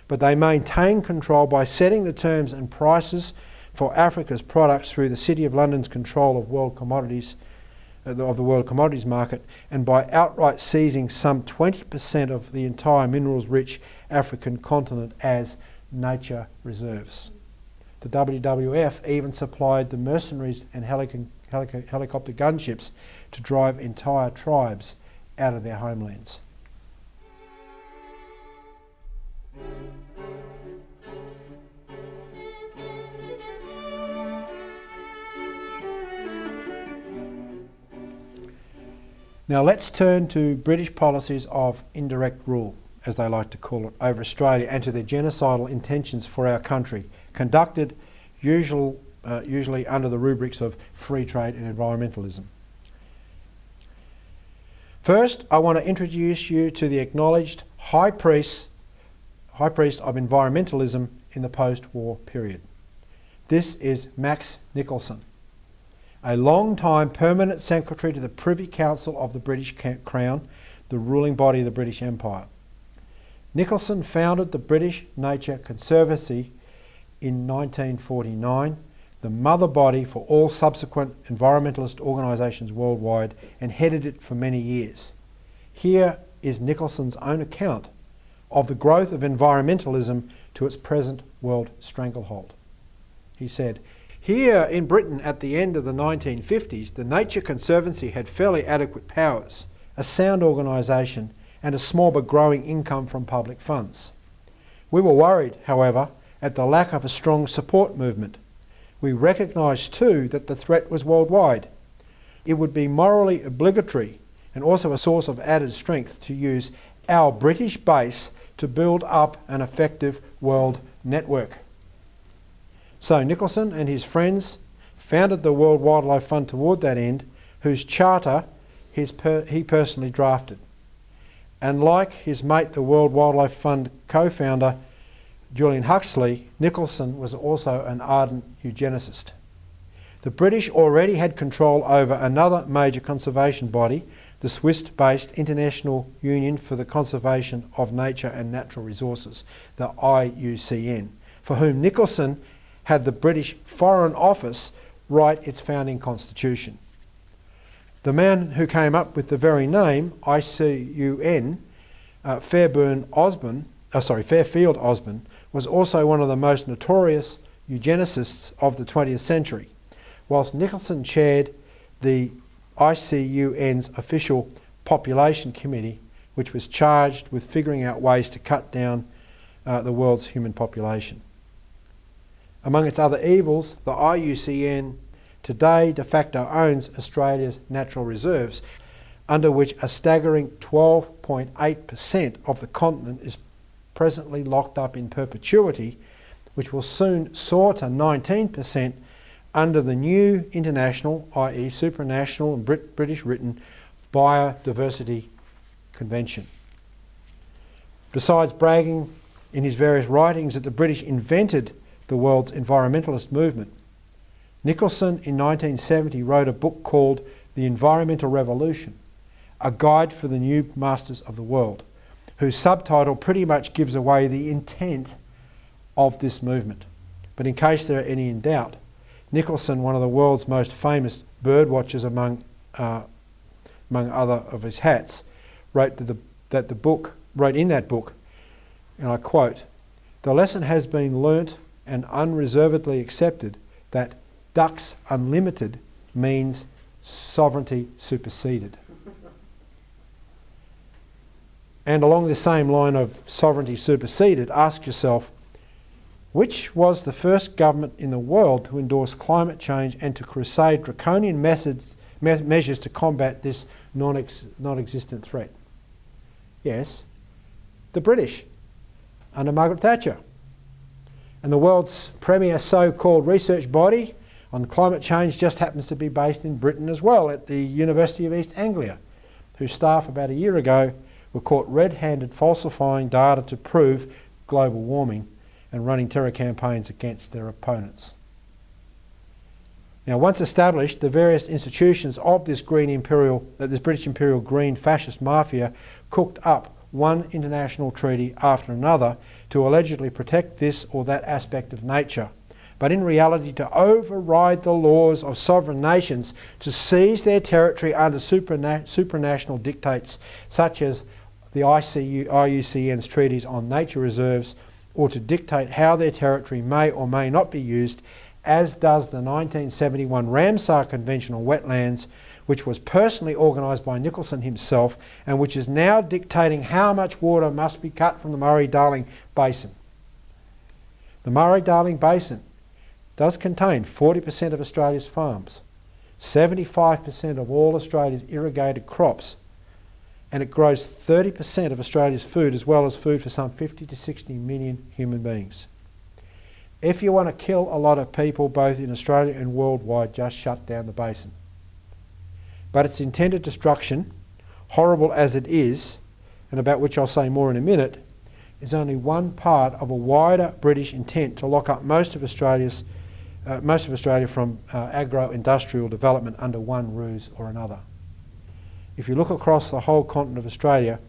But they maintained control by setting the terms and prices for Africa's products through the City of London's control of world commodities, of the world commodities market, and by outright seizing some 20% of the entire minerals-rich African continent as nature reserves. The WWF even supplied the mercenaries and helicopter gunships to drive entire tribes out of their homelands. Now let's turn to British policies of indirect rule, as they like to call it, over Australia, and to their genocidal intentions for our country, conducted usually under the rubrics of free trade and environmentalism. First, I want to introduce you to the acknowledged high priest of environmentalism in the post-war period. This is Max Nicholson, a long-time permanent secretary to the Privy Council of the British Crown, the ruling body of the British Empire. Nicholson founded the British Nature Conservancy in 1949, the mother body for all subsequent environmentalist organisations worldwide, and headed it for many years. Here is Nicholson's own account of the growth of environmentalism to its present world stranglehold. He said, "Here in Britain at the end of the 1950s, the Nature Conservancy had fairly adequate powers, a sound organisation, and a small but growing income from public funds. We were worried, however, at the lack of a strong support movement. We recognised too that the threat was worldwide. It would be morally obligatory and also a source of added strength to use our British base to build up an effective world network." So Nicholson and his friends founded the World Wildlife Fund toward that end, whose charter he personally drafted. And like his mate, the World Wildlife Fund co-founder Julian Huxley, Nicholson was also an ardent eugenicist. The British already had control over another major conservation body, the Swiss-based International Union for the Conservation of Nature and Natural Resources, the IUCN, for whom Nicholson had the British Foreign Office write its founding constitution. The man who came up with the very name, ICUN, Fairfield Osborn, was also one of the most notorious eugenicists of the 20th century, whilst Nicholson chaired the ICUN's official population committee, which was charged with figuring out ways to cut down the world's human population. Among its other evils, the IUCN today de facto owns Australia's natural reserves, under which a staggering 12.8% of the continent is presently locked up in perpetuity, which will soon soar to 19% under the new international, i.e. supranational and British written, Biodiversity Convention. Besides bragging in his various writings that the British invented the world's environmentalist movement, Nicholson in 1970 wrote a book called The Environmental Revolution, a guide for the new masters of the world, whose subtitle pretty much gives away the intent of this movement. But in case there are any in doubt, Nicholson, one of the world's most famous bird watchers among other of his hats, wrote in that book, and I quote, "The lesson has been learnt and unreservedly accepted that ducks unlimited means sovereignty superseded." And along the same line of sovereignty superseded, ask yourself, which was the first government in the world to endorse climate change and to crusade draconian measures to combat this non-existent threat? Yes, the British, under Margaret Thatcher. And the world's premier so-called research body on climate change just happens to be based in Britain as well, at the University of East Anglia, whose staff about a year ago were caught red-handed falsifying data to prove global warming and running terror campaigns against their opponents. Now, once established, the various institutions of this British imperial green fascist mafia cooked up one international treaty after another to allegedly protect this or that aspect of nature, but in reality to override the laws of sovereign nations, to seize their territory under supranational dictates such as the IUCN's treaties on nature reserves, or to dictate how their territory may or may not be used, as does the 1971 Ramsar Convention on Wetlands, which was personally organised by Nicholson himself and which is now dictating how much water must be cut from the Murray Darling Basin. The Murray Darling Basin does contain 40% of Australia's farms, 75% of all Australia's irrigated crops, and it grows 30% of Australia's food, as well as food for some 50 to 60 million human beings. If you want to kill a lot of people, both in Australia and worldwide, just shut down the basin. But its intended destruction, horrible as it is, and about which I'll say more in a minute, is only one part of a wider British intent to lock up most of Australia from agro-industrial development under one ruse or another. If you look across the whole continent of Australia,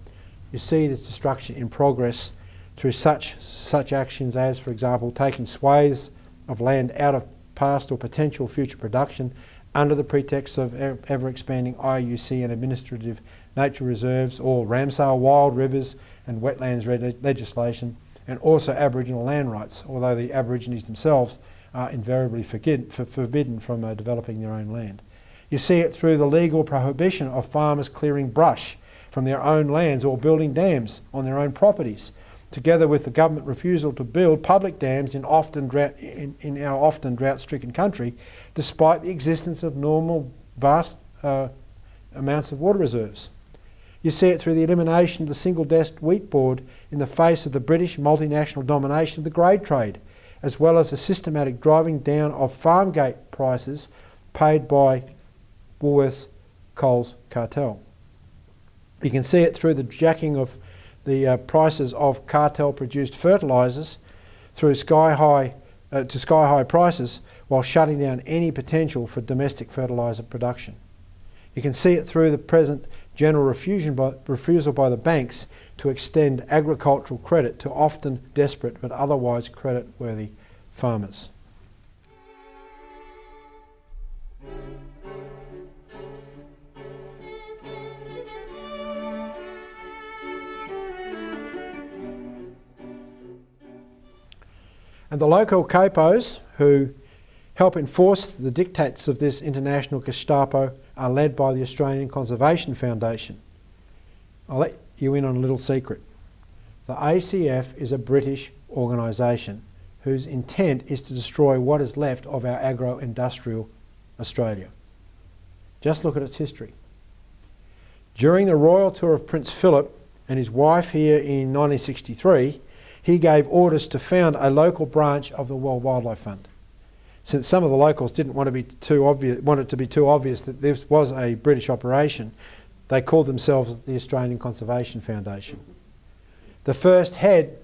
you see this destruction in progress through such actions as, for example, taking swathes of land out of past or potential future production under the pretext of ever-expanding IUCN administrative nature reserves, or Ramsar wild rivers and wetlands legislation, and also Aboriginal land rights, although the Aborigines themselves are invariably forbidden from developing their own land. You see it through the legal prohibition of farmers clearing brush from their own lands or building dams on their own properties, together with the government refusal to build public dams in our often drought-stricken country, despite the existence of normal vast amounts of water reserves. You see it through the elimination of the single-desk wheat board in the face of the British multinational domination of the grade trade, as well as the systematic driving down of farm gate prices paid by Woolworths Coles cartel. You can see it through the jacking of the prices of cartel-produced fertilisers through sky-high prices, while shutting down any potential for domestic fertiliser production. You can see it through the present general refusal by the banks to extend agricultural credit to often desperate but otherwise credit-worthy farmers. And the local capos who help enforce the dictates of this international Gestapo are led by the Australian Conservation Foundation. I'll let you in on a little secret. The ACF is a British organisation whose intent is to destroy what is left of our agro-industrial Australia. Just look at its history. During the royal tour of Prince Philip and his wife here in 1963, he gave orders to found a local branch of the World Wildlife Fund. Since some of the locals didn't want it to be too obvious that this was a British operation, they called themselves the Australian Conservation Foundation. The first head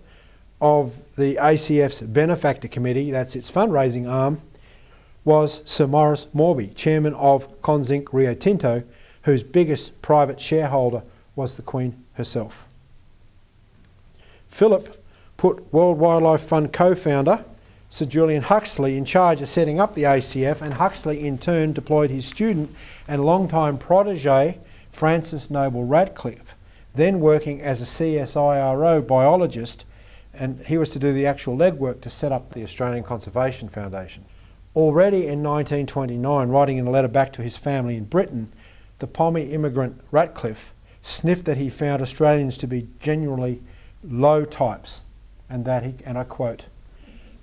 of the ACF's Benefactor Committee, that's its fundraising arm, was Sir Maurice Morby, chairman of Conzinc Rio Tinto, whose biggest private shareholder was the Queen herself. Philip put World Wildlife Fund co-founder Sir Julian Huxley in charge of setting up the ACF, and Huxley in turn deployed his student and longtime protege Francis Noble Radcliffe, then working as a CSIRO biologist, and he was to do the actual legwork to set up the Australian Conservation Foundation. Already in 1929, writing in a letter back to his family in Britain, the Pommy immigrant Radcliffe sniffed that he found Australians to be genuinely low types, and that he, and I quote,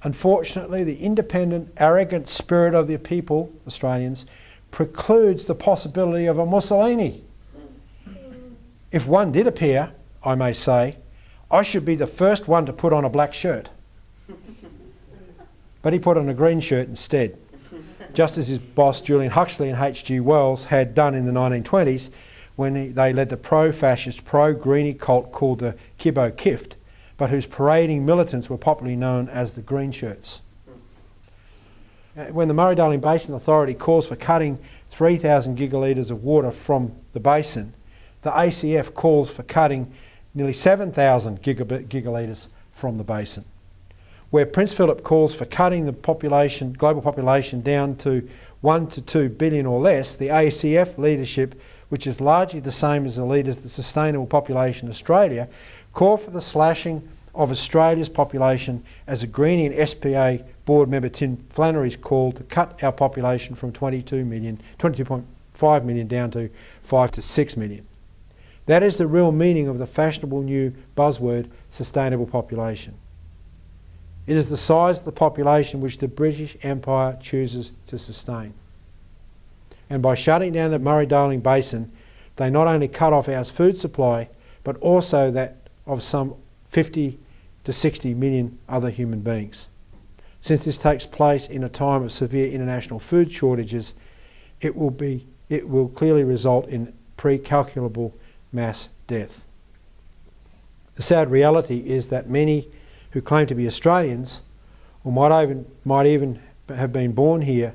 "Unfortunately, the independent, arrogant spirit of the people, Australians, precludes the possibility of a Mussolini. If one did appear, I may say, I should be the first one to put on a black shirt." but he put on a green shirt instead, just as his boss Julian Huxley and H.G. Wells had done in the 1920s when they led the pro-fascist, pro-greenie cult called the Kibbo Kift, but whose parading militants were popularly known as the Green Shirts. When the Murray Darling Basin Authority calls for cutting 3,000 gigalitres of water from the basin, the ACF calls for cutting nearly 7,000 gigalitres from the basin. Where Prince Philip calls for cutting the global population down to 1 to 2 billion or less, the ACF leadership, which is largely the same as the leaders of the Sustainable Population Australia, call for the slashing of Australia's population as a Greenie and SPA board member Tim Flannery's called to cut our population from 22.5 million down to 5 to 6 million. That is the real meaning of the fashionable new buzzword, sustainable population. It is the size of the population which the British Empire chooses to sustain. And by shutting down the Murray-Darling Basin, they not only cut off our food supply, but also that of some 50 to 60 million other human beings. Since this takes place in a time of severe international food shortages, it will clearly result in pre-calculable mass death. The sad reality is that many who claim to be Australians, or might even have been born here,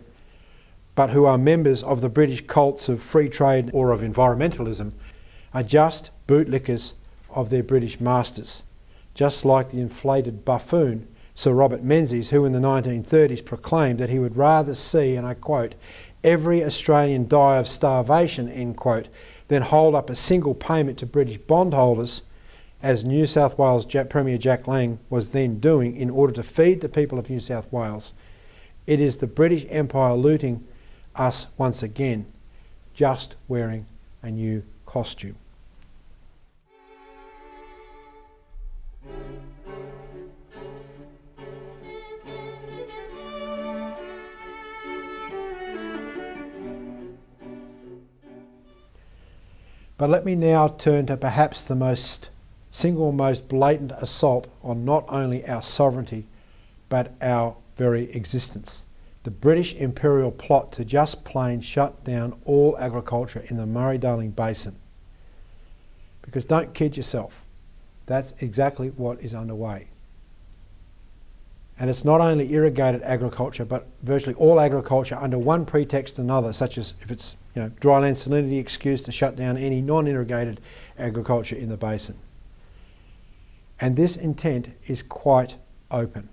but who are members of the British cults of free trade or of environmentalism, are just bootlickers of their British masters, just like the inflated buffoon Sir Robert Menzies, who in the 1930s proclaimed that he would rather see, and I quote, every Australian die of starvation, end quote, than hold up a single payment to British bondholders, as New South Wales Premier Jack Lang was then doing in order to feed the people of New South Wales. It is the British Empire looting us once again, just wearing a new costume. But let me now turn to perhaps the single most blatant assault on not only our sovereignty, but our very existence. The British imperial plot to just plain shut down all agriculture in the Murray-Darling Basin. Because don't kid yourself, that's exactly what is underway. And it's not only irrigated agriculture, but virtually all agriculture under one pretext or another, such as if it's dryland salinity excuse to shut down any non-irrigated agriculture in the basin. And this intent is quite open.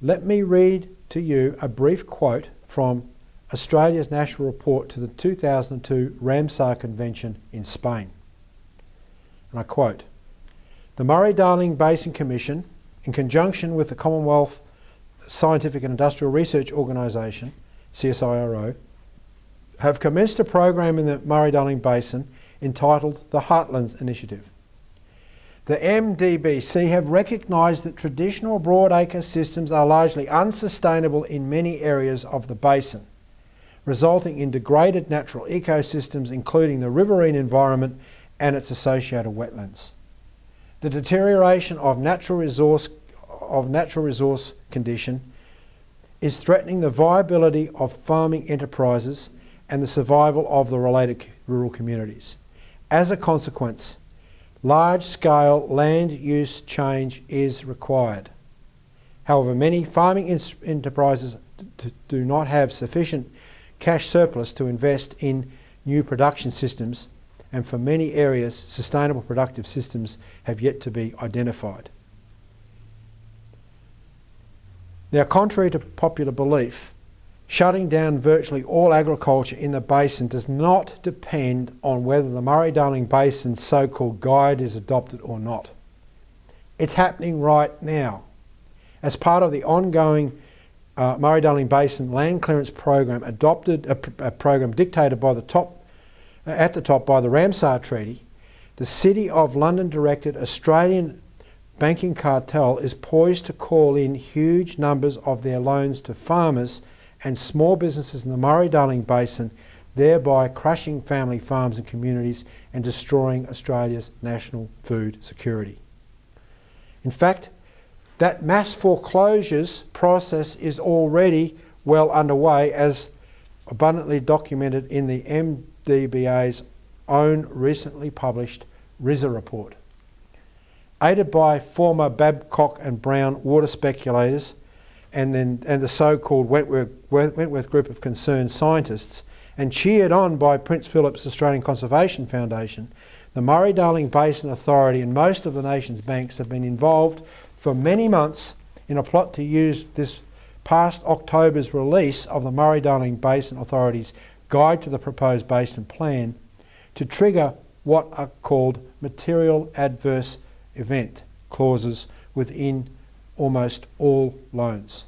Let me read to you a brief quote from Australia's National Report to the 2002 Ramsar Convention in Spain. And I quote, "The Murray-Darling Basin Commission, in conjunction with the Commonwealth Scientific and Industrial Research Organisation, CSIRO, have commenced a program in the Murray-Darling Basin entitled the Heartlands Initiative. The MDBC have recognised that traditional broadacre systems are largely unsustainable in many areas of the basin, resulting in degraded natural ecosystems including the riverine environment and its associated wetlands. The deterioration of natural resource condition is threatening the viability of farming enterprises and the survival of the related rural communities. As a consequence, large-scale land use change is required. However, many farming enterprises do not have sufficient cash surplus to invest in new production systems, and for many areas, sustainable productive systems have yet to be identified." Now, contrary to popular belief, shutting down virtually all agriculture in the basin does not depend on whether the Murray-Darling Basin's so-called guide is adopted or not. It's happening right now. As part of the ongoing Murray-Darling Basin land clearance program, a program dictated by at the top by the Ramsar Treaty, the City of London-directed Australian banking cartel is poised to call in huge numbers of their loans to farmers and small businesses in the Murray-Darling Basin, thereby crushing family farms and communities and destroying Australia's national food security. In fact, That mass foreclosures process is already well underway, as abundantly documented in the MDBA's own recently published RISA report. Aided by former Babcock and Brown water speculators and the so-called Wentworth group of concerned scientists, and cheered on by Prince Philip's Australian Conservation Foundation, the Murray Darling Basin Authority and most of the nation's banks have been involved for many months in a plot to use this past October's release of the Murray Darling Basin Authority's Guide to the Proposed Basin Plan to trigger what are called material adverse event clauses within almost all loans.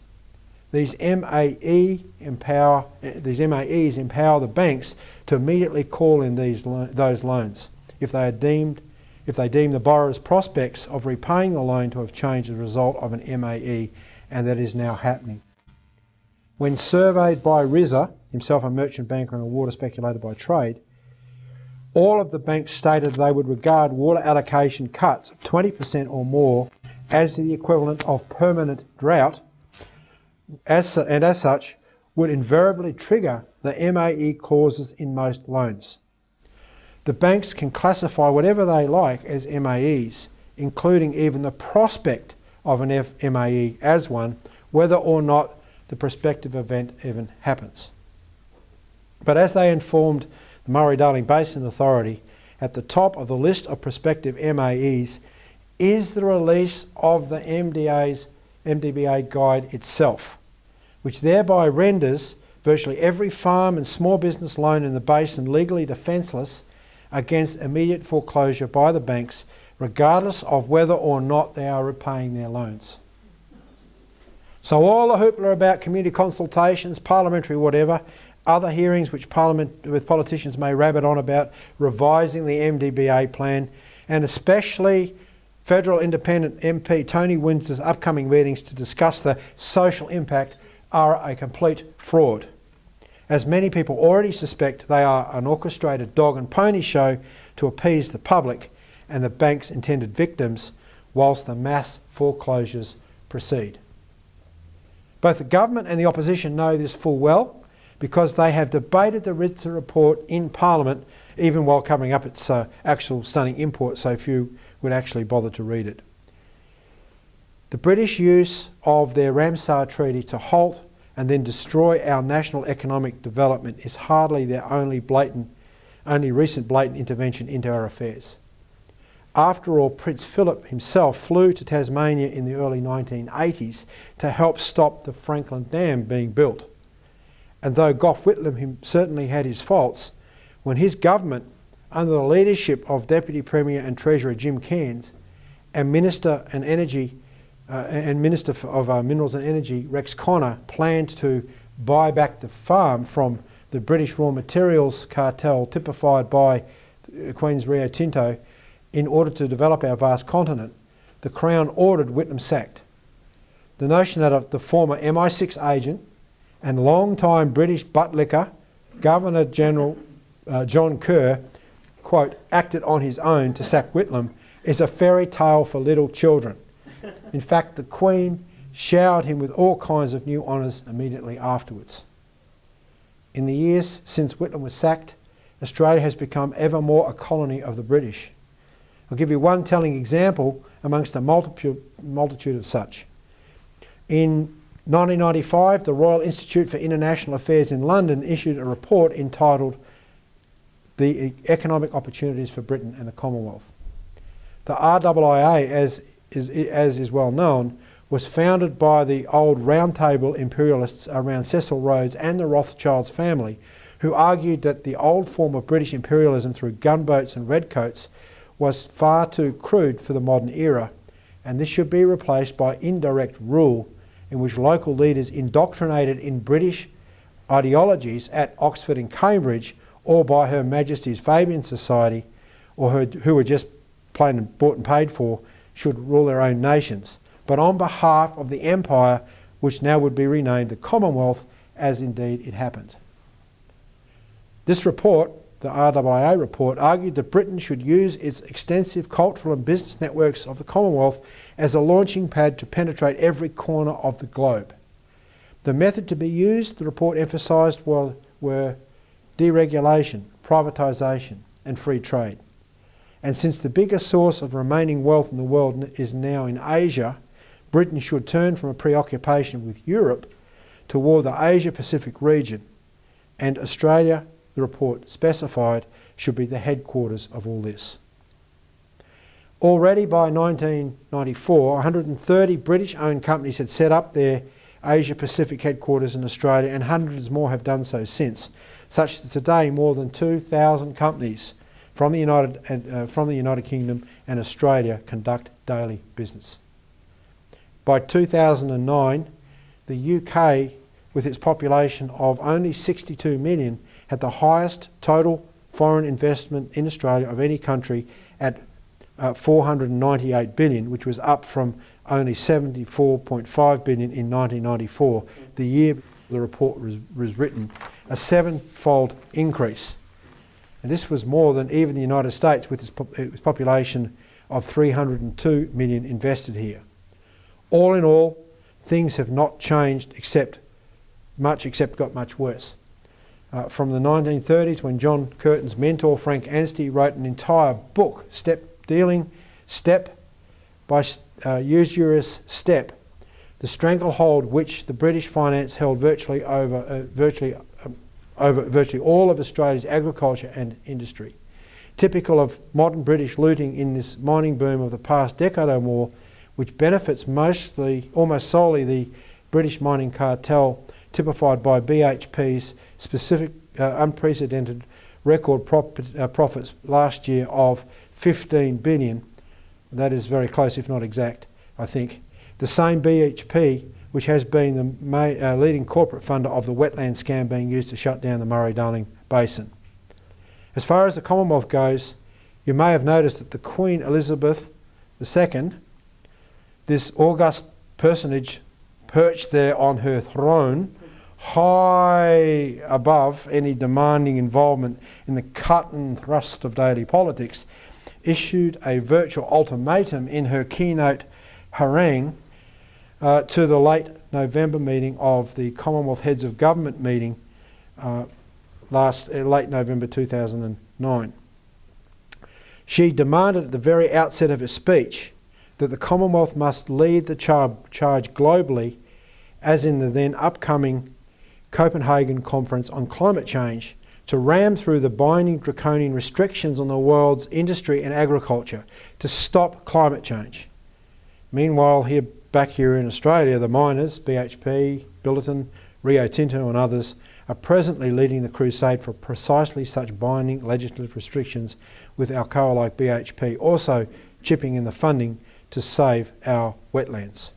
These MAEs empower the banks to immediately call in those loans if they deem the borrower's prospects of repaying the loan to have changed as a result of an MAE, and that is now happening. When surveyed by RISA, himself a merchant banker and a water speculator by trade, all of the banks stated they would regard water allocation cuts of 20% or more as the equivalent of permanent drought, and as such would invariably trigger the MAE clauses in most loans. The banks can classify whatever they like as MAEs, including even the prospect of an MAE as one, whether or not the prospective event even happens. But as they informed the Murray Darling Basin Authority, at the top of the list of prospective MAEs is the release of the MDBA guide itself, which thereby renders virtually every farm and small business loan in the basin legally defenceless against immediate foreclosure by the banks, regardless of whether or not they are repaying their loans. So all the hoopla about community consultations, parliamentary whatever, other hearings which politicians may rabbit on about revising the MDBA plan, and especially Federal Independent MP Tony Windsor's upcoming meetings to discuss the social impact, are a complete fraud. As many people already suspect, they are an orchestrated dog and pony show to appease the public and the bank's intended victims whilst the mass foreclosures proceed. Both the government and the opposition know this full well because they have debated the RISA report in Parliament even while covering up its actual stunning import, so few would actually bother to read it. The British use of their Ramsar Treaty to halt and then destroy our national economic development is hardly their only recent blatant intervention into our affairs. After all, Prince Philip himself flew to Tasmania in the early 1980s to help stop the Franklin Dam being built. And though Gough Whitlam certainly had his faults, when his government, under the leadership of Deputy Premier and Treasurer Jim Cairns and Minister of Minerals and Energy Rex Connor, planned to buy back the farm from the British raw materials cartel typified by Queen's Rio Tinto in order to develop our vast continent, the Crown ordered Whitlam sacked. The notion that the former MI6 agent and long-time British buttlicker Governor-General John Kerr, quote, acted on his own to sack Whitlam is a fairy tale for little children. In fact, the Queen showered him with all kinds of new honours immediately afterwards. In the years since Whitlam was sacked, Australia has become ever more a colony of the British. I'll give you one telling example amongst a multitude of such. In 1995, the Royal Institute for International Affairs in London issued a report entitled The Economic Opportunities for Britain and the Commonwealth. The RIIA, as is well known, was founded by the old Round Table imperialists around Cecil Rhodes and the Rothschilds family, who argued that the old form of British imperialism through gunboats and redcoats was far too crude for the modern era, and this should be replaced by indirect rule, in which local leaders indoctrinated in British ideologies at Oxford and Cambridge, or by Her Majesty's Fabian Society, or who were just plain and bought and paid for, should rule their own nations, but on behalf of the empire, which now would be renamed the Commonwealth, as indeed it happened. This report, the RIIA report, argued that Britain should use its extensive cultural and business networks of the Commonwealth as a launching pad to penetrate every corner of the globe. The method to be used, the report emphasised, were deregulation, privatisation and free trade. And since the biggest source of remaining wealth in the world is now in Asia, Britain should turn from a preoccupation with Europe toward the Asia-Pacific region, and Australia, the report specified, should be the headquarters of all this. Already by 1994, 130 British-owned companies had set up their Asia-Pacific headquarters in Australia, and hundreds more have done so since, such that today more than 2,000 companies from the United Kingdom and Australia conduct daily business. By 2009, the UK, with its population of only 62 million, had the highest total foreign investment in Australia of any country at 498 billion, which was up from only 74.5 billion in 1994, the year the report was written, a seven-fold increase. And this was more than even the United States, with its population of 302 million invested here. All in all, things have not changed except got much worse. From the 1930s, when John Curtin's mentor Frank Anstey wrote an entire book, Dealing Step by Usurious Step, the stranglehold which the British finance held virtually over virtually all of Australia's agriculture and industry. Typical of modern British looting in this mining boom of the past decade or more, which benefits almost solely the British mining cartel, typified by BHP's specific unprecedented record profits last year of 15 billion. That is very close, if not exact, I think. The same BHP which has been the leading corporate funder of the wetland scam being used to shut down the Murray Darling Basin. As far as the Commonwealth goes, you may have noticed that the Queen Elizabeth II, this august personage perched there on her throne, high above any demanding involvement in the cut and thrust of daily politics, issued a virtual ultimatum in her keynote harangue to the late November meeting of the Commonwealth Heads of Government meeting late November 2009. She demanded at the very outset of her speech that the Commonwealth must lead the charge globally, as in the then upcoming Copenhagen Conference on Climate Change, to ram through the binding draconian restrictions on the world's industry and agriculture to stop climate change. Meanwhile, back here in Australia, the miners, BHP, Billiton, Rio Tinto and others, are presently leading the crusade for precisely such binding legislative restrictions, with Alcoa like BHP also chipping in the funding to save our wetlands.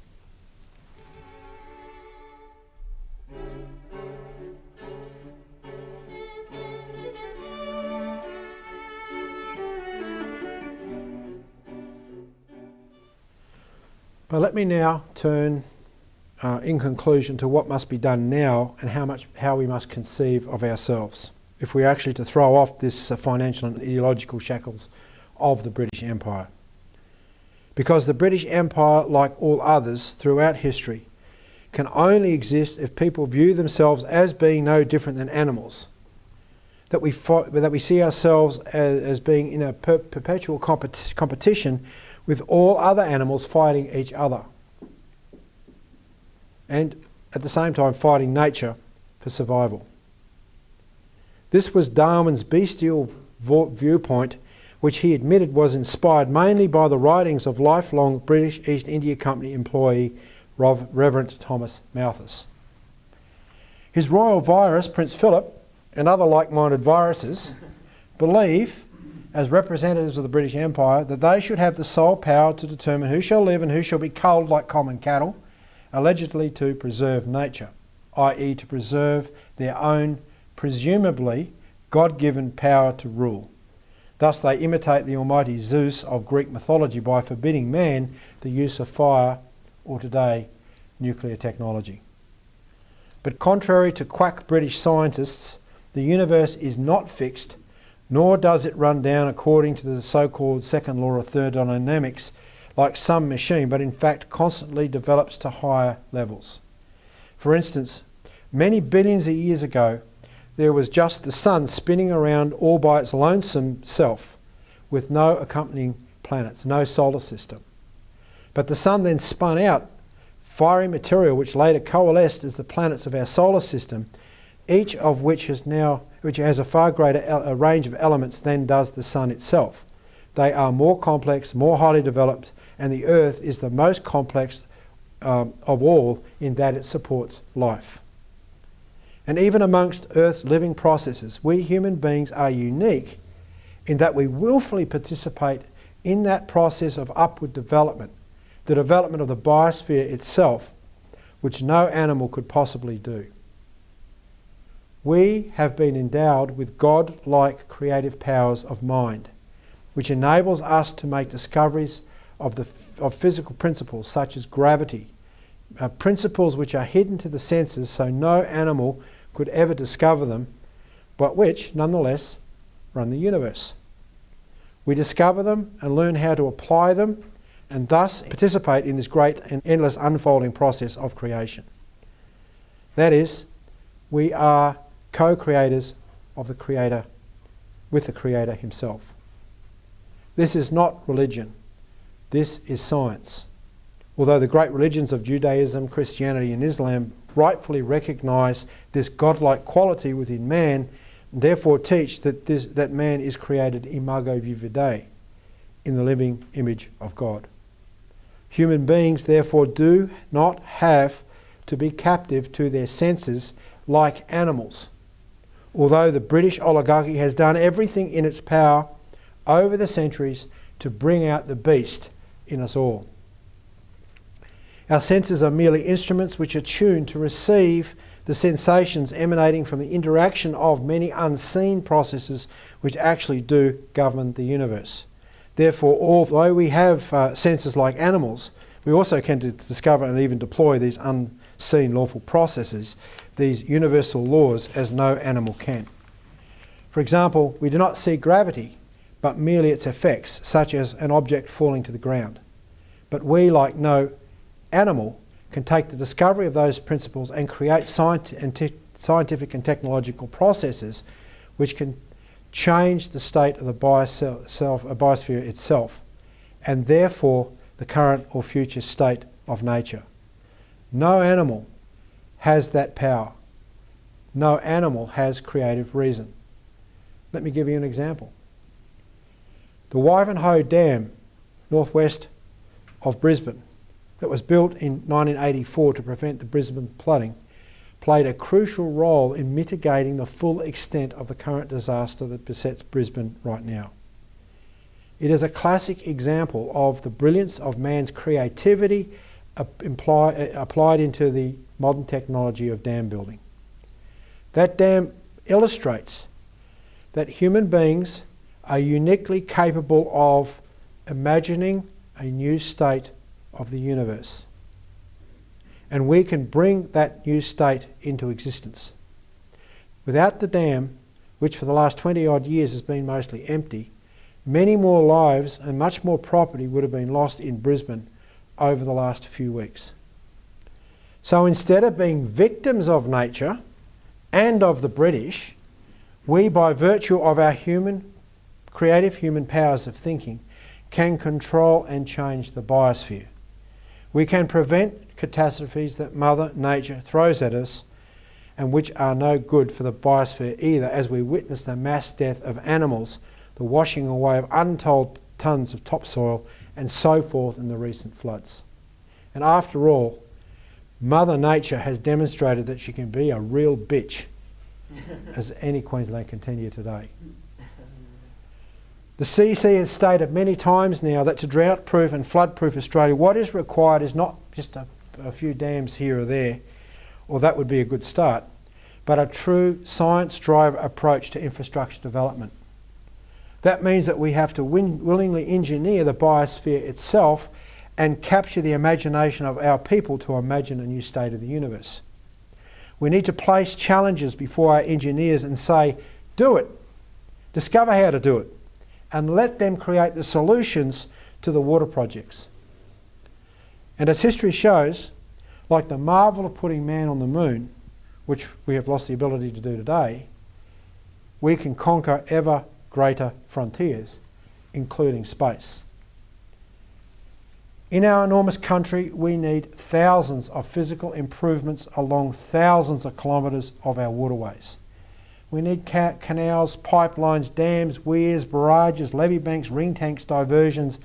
But let me now turn, in conclusion, to what must be done now and how we must conceive of ourselves if we are actually to throw off this financial and ideological shackles of the British Empire. Because the British Empire, like all others throughout history, can only exist if people view themselves as being no different than animals. That we see ourselves as being in a perpetual competition with all other animals fighting each other, and at the same time fighting nature for survival. This was Darwin's bestial viewpoint, which he admitted was inspired mainly by the writings of lifelong British East India Company employee Reverend Thomas Malthus. His royal virus, Prince Philip, and other like-minded viruses believe, as representatives of the British Empire, that they should have the sole power to determine who shall live and who shall be culled like common cattle, allegedly to preserve nature, i.e. to preserve their own, presumably, God-given power to rule. Thus they imitate the almighty Zeus of Greek mythology by forbidding man the use of fire, or today, nuclear technology. But contrary to quack British scientists, the universe is not fixed, nor does it run down according to the so-called second law of thermodynamics like some machine, but in fact constantly develops to higher levels. For instance, many billions of years ago, there was just the sun spinning around all by its lonesome self, with no accompanying planets, no solar system. But the sun then spun out fiery material which later coalesced as the planets of our solar system, each of which has a far greater range of elements than does the sun itself. They are more complex, more highly developed, and the Earth is the most complex of all in that it supports life. And even amongst Earth's living processes, we human beings are unique in that we willfully participate in that process of upward development, the development of the biosphere itself, which no animal could possibly do. We have been endowed with God-like creative powers of mind, which enables us to make discoveries of physical principles such as gravity, principles which are hidden to the senses so no animal could ever discover them, but which, nonetheless, run the universe. We discover them and learn how to apply them, and thus participate in this great and endless unfolding process of creation. That is, we are co-creators of the Creator with the Creator himself. This is not religion. This is science. Although the great religions of Judaism, Christianity and Islam rightfully recognise this godlike quality within man, and therefore teach that man is created imago Dei, in the living image of God. Human beings therefore do not have to be captive to their senses like animals, although the British oligarchy has done everything in its power over the centuries to bring out the beast in us all. Our senses are merely instruments which are tuned to receive the sensations emanating from the interaction of many unseen processes which actually do govern the universe. Therefore, although we have senses like animals, we also can discover and even deploy these unseen lawful processes, these universal laws, as no animal can. For example, we do not see gravity, but merely its effects, such as an object falling to the ground. But we, like no animal, can take the discovery of those principles and create scientific and technological processes which can change the state of the biosphere itself, and therefore the current or future state of nature. No animal has that power. No animal has creative reason. Let me give you an example. The Wivenhoe Dam, northwest of Brisbane, that was built in 1984 to prevent the Brisbane flooding, played a crucial role in mitigating the full extent of the current disaster that besets Brisbane right now. It is a classic example of the brilliance of man's creativity applied into the modern technology of dam building. That dam illustrates that human beings are uniquely capable of imagining a new state of the universe. And we can bring that new state into existence. Without the dam, which for the last 20 odd years has been mostly empty, many more lives and much more property would have been lost in Brisbane over the last few weeks. So instead of being victims of nature and of the British, we, by virtue of our creative human powers of thinking, can control and change the biosphere. We can prevent catastrophes that Mother Nature throws at us and which are no good for the biosphere either, as we witness the mass death of animals, the washing away of untold tons of topsoil and so forth in the recent floods. And after all, Mother Nature has demonstrated that she can be a real bitch, as any Queensland can tell you today. The CC has stated many times now that to drought-proof and flood-proof Australia, what is required is not just a few dams here or there, or that would be a good start, but a true science-driven approach to infrastructure development. That means that we have to willingly engineer the biosphere itself and capture the imagination of our people to imagine a new state of the universe. We need to place challenges before our engineers and say, do it. discover how to do it, and let them create the solutions to the water projects. And as history shows, like the marvel of putting man on the moon, which we have lost the ability to do today, we can conquer ever greater frontiers, including space. In our enormous country, we need thousands of physical improvements along thousands of kilometres of our waterways. We need canals, pipelines, dams, weirs, barrages, levee banks, ring tanks, diversions,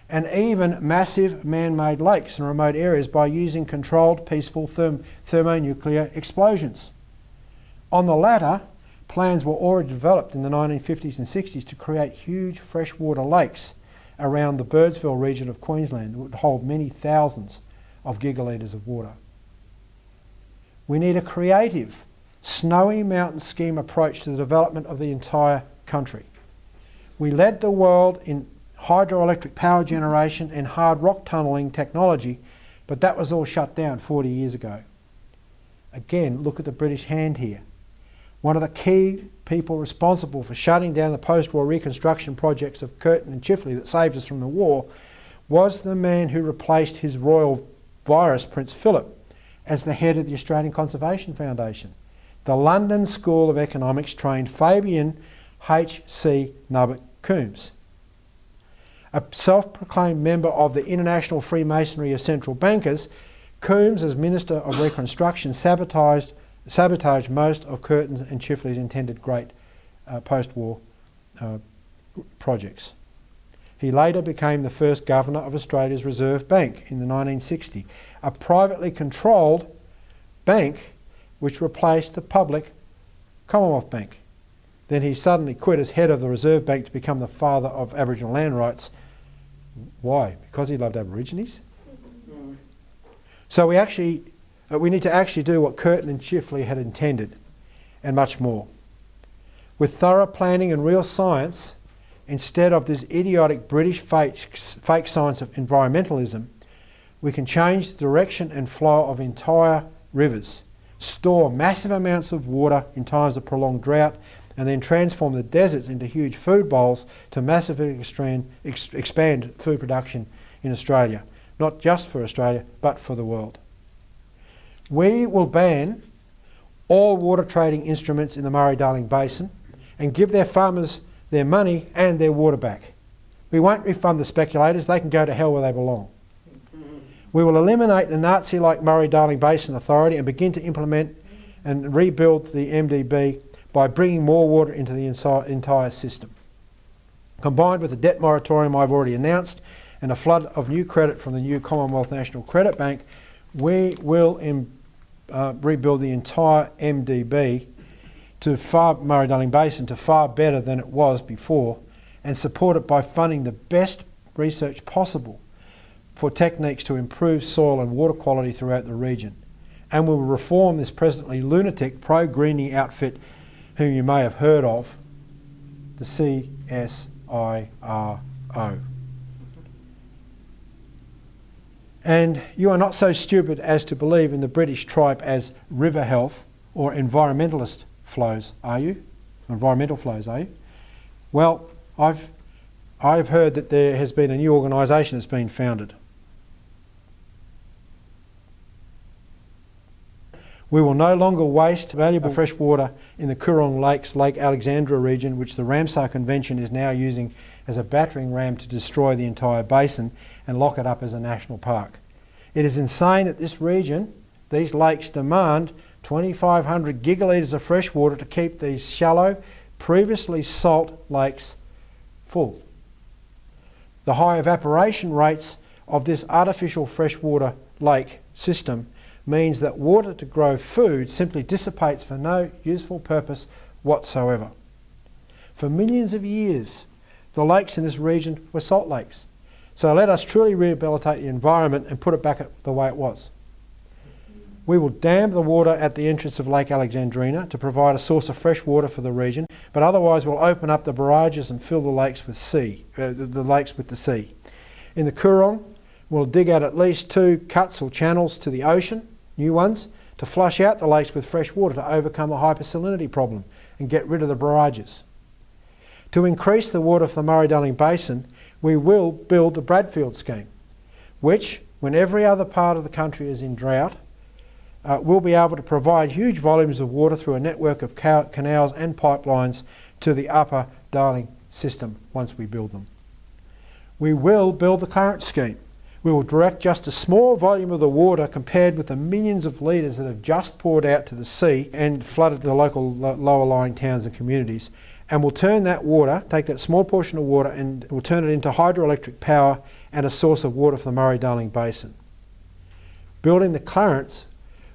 and even massive man-made lakes in remote areas by using controlled, peaceful thermonuclear explosions. On the latter, plans were already developed in the 1950s and 60s to create huge freshwater lakes around the Birdsville region of Queensland that would hold many thousands of gigalitres of water. We need a creative, snowy mountain scheme approach to the development of the entire country. We led the world in hydroelectric power generation and hard rock tunnelling technology, but that was all shut down 40 years ago. Again, look at the British hand here. One of the key people responsible for shutting down the post-war reconstruction projects of Curtin and Chifley that saved us from the war was the man who replaced his royal virus, Prince Philip, as the head of the Australian Conservation Foundation. The London School of Economics trained Fabian H.C. Nubbert Coombs. A self-proclaimed member of the International Freemasonry of Central Bankers, Coombs, as Minister of Reconstruction, sabotaged most of Curtin's and Chifley's intended great post-war projects. He later became the first governor of Australia's Reserve Bank in the 1960s, a privately controlled bank which replaced the public Commonwealth Bank. Then he suddenly quit as head of the Reserve Bank to become the father of Aboriginal land rights. Why? Because he loved Aborigines? So we need to actually do what Curtin and Chifley had intended, and much more. With thorough planning and real science, instead of this idiotic British fake science of environmentalism, we can change the direction and flow of entire rivers, store massive amounts of water in times of prolonged drought, and then transform the deserts into huge food bowls to massively expand food production in Australia, not just for Australia, but for the world. We will ban all water trading instruments in the Murray Darling Basin and give their farmers their money and their water back. We won't refund the speculators, they can go to hell where they belong. We will eliminate the Nazi-like Murray Darling Basin Authority and begin to implement and rebuild the MDB by bringing more water into the entire system. Combined with the debt moratorium I've already announced and a flood of new credit from the new Commonwealth National Credit Bank, we will rebuild the entire MDB to Murray Darling Basin to far better than it was before, and support it by funding the best research possible for techniques to improve soil and water quality throughout the region. And we will reform this presently lunatic pro-greening outfit whom you may have heard of, the CSIRO. And you are not so stupid as to believe in the British tripe as river health or environmentalist flows, are you? Environmental flows, are you? Well, I've heard that there has been a new organisation that's been founded. We will no longer waste valuable fresh water in the Coorong Lakes, Lake Alexandra region, which the Ramsar Convention is now using as a battering ram to destroy the entire basin and lock it up as a national park. It is insane that this region, these lakes, demand 2,500 gigalitres of fresh water to keep these shallow, previously salt lakes full. The high evaporation rates of this artificial freshwater lake system means that water to grow food simply dissipates for no useful purpose whatsoever. For millions of years, the lakes in this region were salt lakes. So let us truly rehabilitate the environment and put it back the way it was. We will dam the water at the entrance of Lake Alexandrina to provide a source of fresh water for the region, but otherwise we'll open up the barrages and fill the lakes with the sea. In the Coorong, we'll dig out at least 2 cuts or channels to the ocean, new ones, to flush out the lakes with fresh water to overcome the hypersalinity problem and get rid of the barrages. To increase the water for the Murray Darling Basin, we will build the Bradfield scheme, which, when every other part of the country is in drought, will be able to provide huge volumes of water through a network of canals and pipelines to the upper Darling system once we build them. We will build the Clarence scheme. We will direct just a small volume of the water compared with the millions of litres that have just poured out to the sea and flooded the local lower lying towns and communities, and we'll turn that water, take that small portion of water, and we'll turn it into hydroelectric power and a source of water for the Murray Darling Basin. Building the Clarence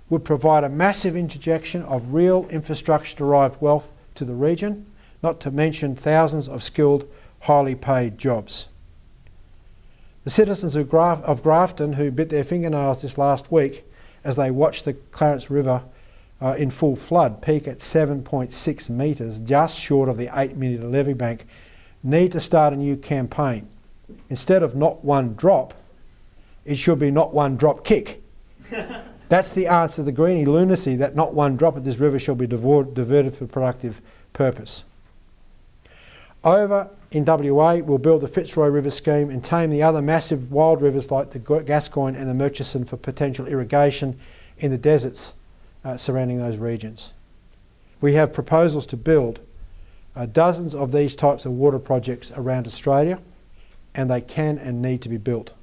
would provide a massive interjection of real infrastructure-derived wealth to the region, not to mention thousands of skilled, highly paid jobs. The citizens of Grafton who bit their fingernails this last week as they watched the Clarence River in full flood peak at 7.6 metres, just short of the 8-metre levee bank, need to start a new campaign. Instead of not one drop, it should be not one drop kick. That's the answer to the greenie lunacy that not one drop of this river shall be diverted for productive purpose. Over in WA, we'll build the Fitzroy River scheme and tame the other massive wild rivers like the Gascoyne and the Murchison for potential irrigation in the deserts surrounding those regions. We have proposals to build dozens of these types of water projects around Australia, and they can and need to be built.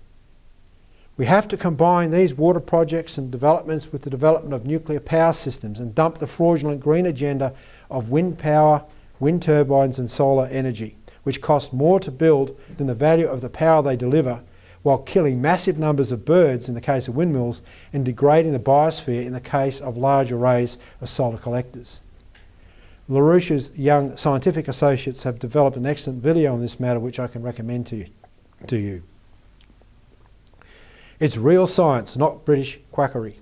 We have to combine these water projects and developments with the development of nuclear power systems and dump the fraudulent green agenda of wind power, wind turbines and solar energy, which cost more to build than the value of the power they deliver, while killing massive numbers of birds in the case of windmills and degrading the biosphere in the case of large arrays of solar collectors. LaRouche's young scientific associates have developed an excellent video on this matter which I can recommend to you. It's real science, not British quackery.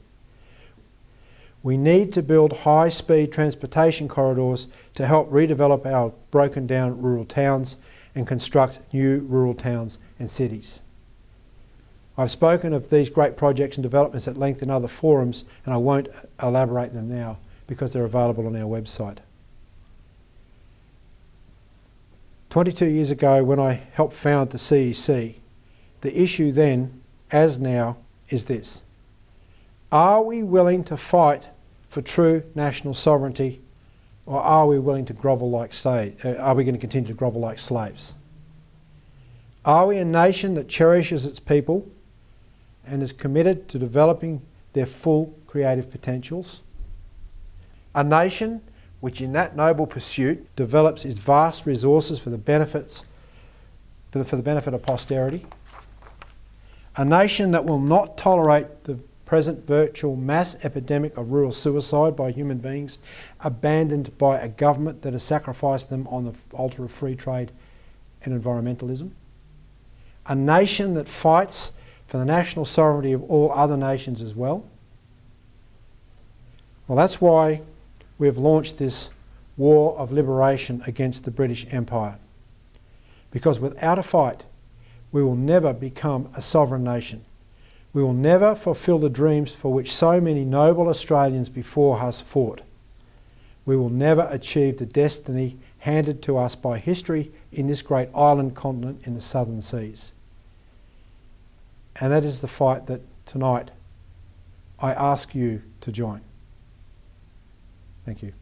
We need to build high-speed transportation corridors to help redevelop our broken down rural towns and construct new rural towns and cities. I've spoken of these great projects and developments at length in other forums, and I won't elaborate them now because they're available on our website. 22 years ago, when I helped found the CEC, the issue then, as now, is this. Are we willing to fight for true national sovereignty, or are we willing to grovel like are we going to continue to grovel like slaves? Are we a nation that cherishes its people and is committed to developing their full creative potentials? A nation which in that noble pursuit develops its vast resources for the benefit of posterity? A nation that will not tolerate the present virtual mass epidemic of rural suicide by human beings abandoned by a government that has sacrificed them on the altar of free trade and environmentalism? A nation that fights for the national sovereignty of all other nations as well? Well, that's why we've launched this war of liberation against the British Empire. Because without a fight, we will never become a sovereign nation. We will never fulfil the dreams for which so many noble Australians before us fought. We will never achieve the destiny handed to us by history in this great island continent in the southern seas. And that is the fight that tonight I ask you to join. Thank you.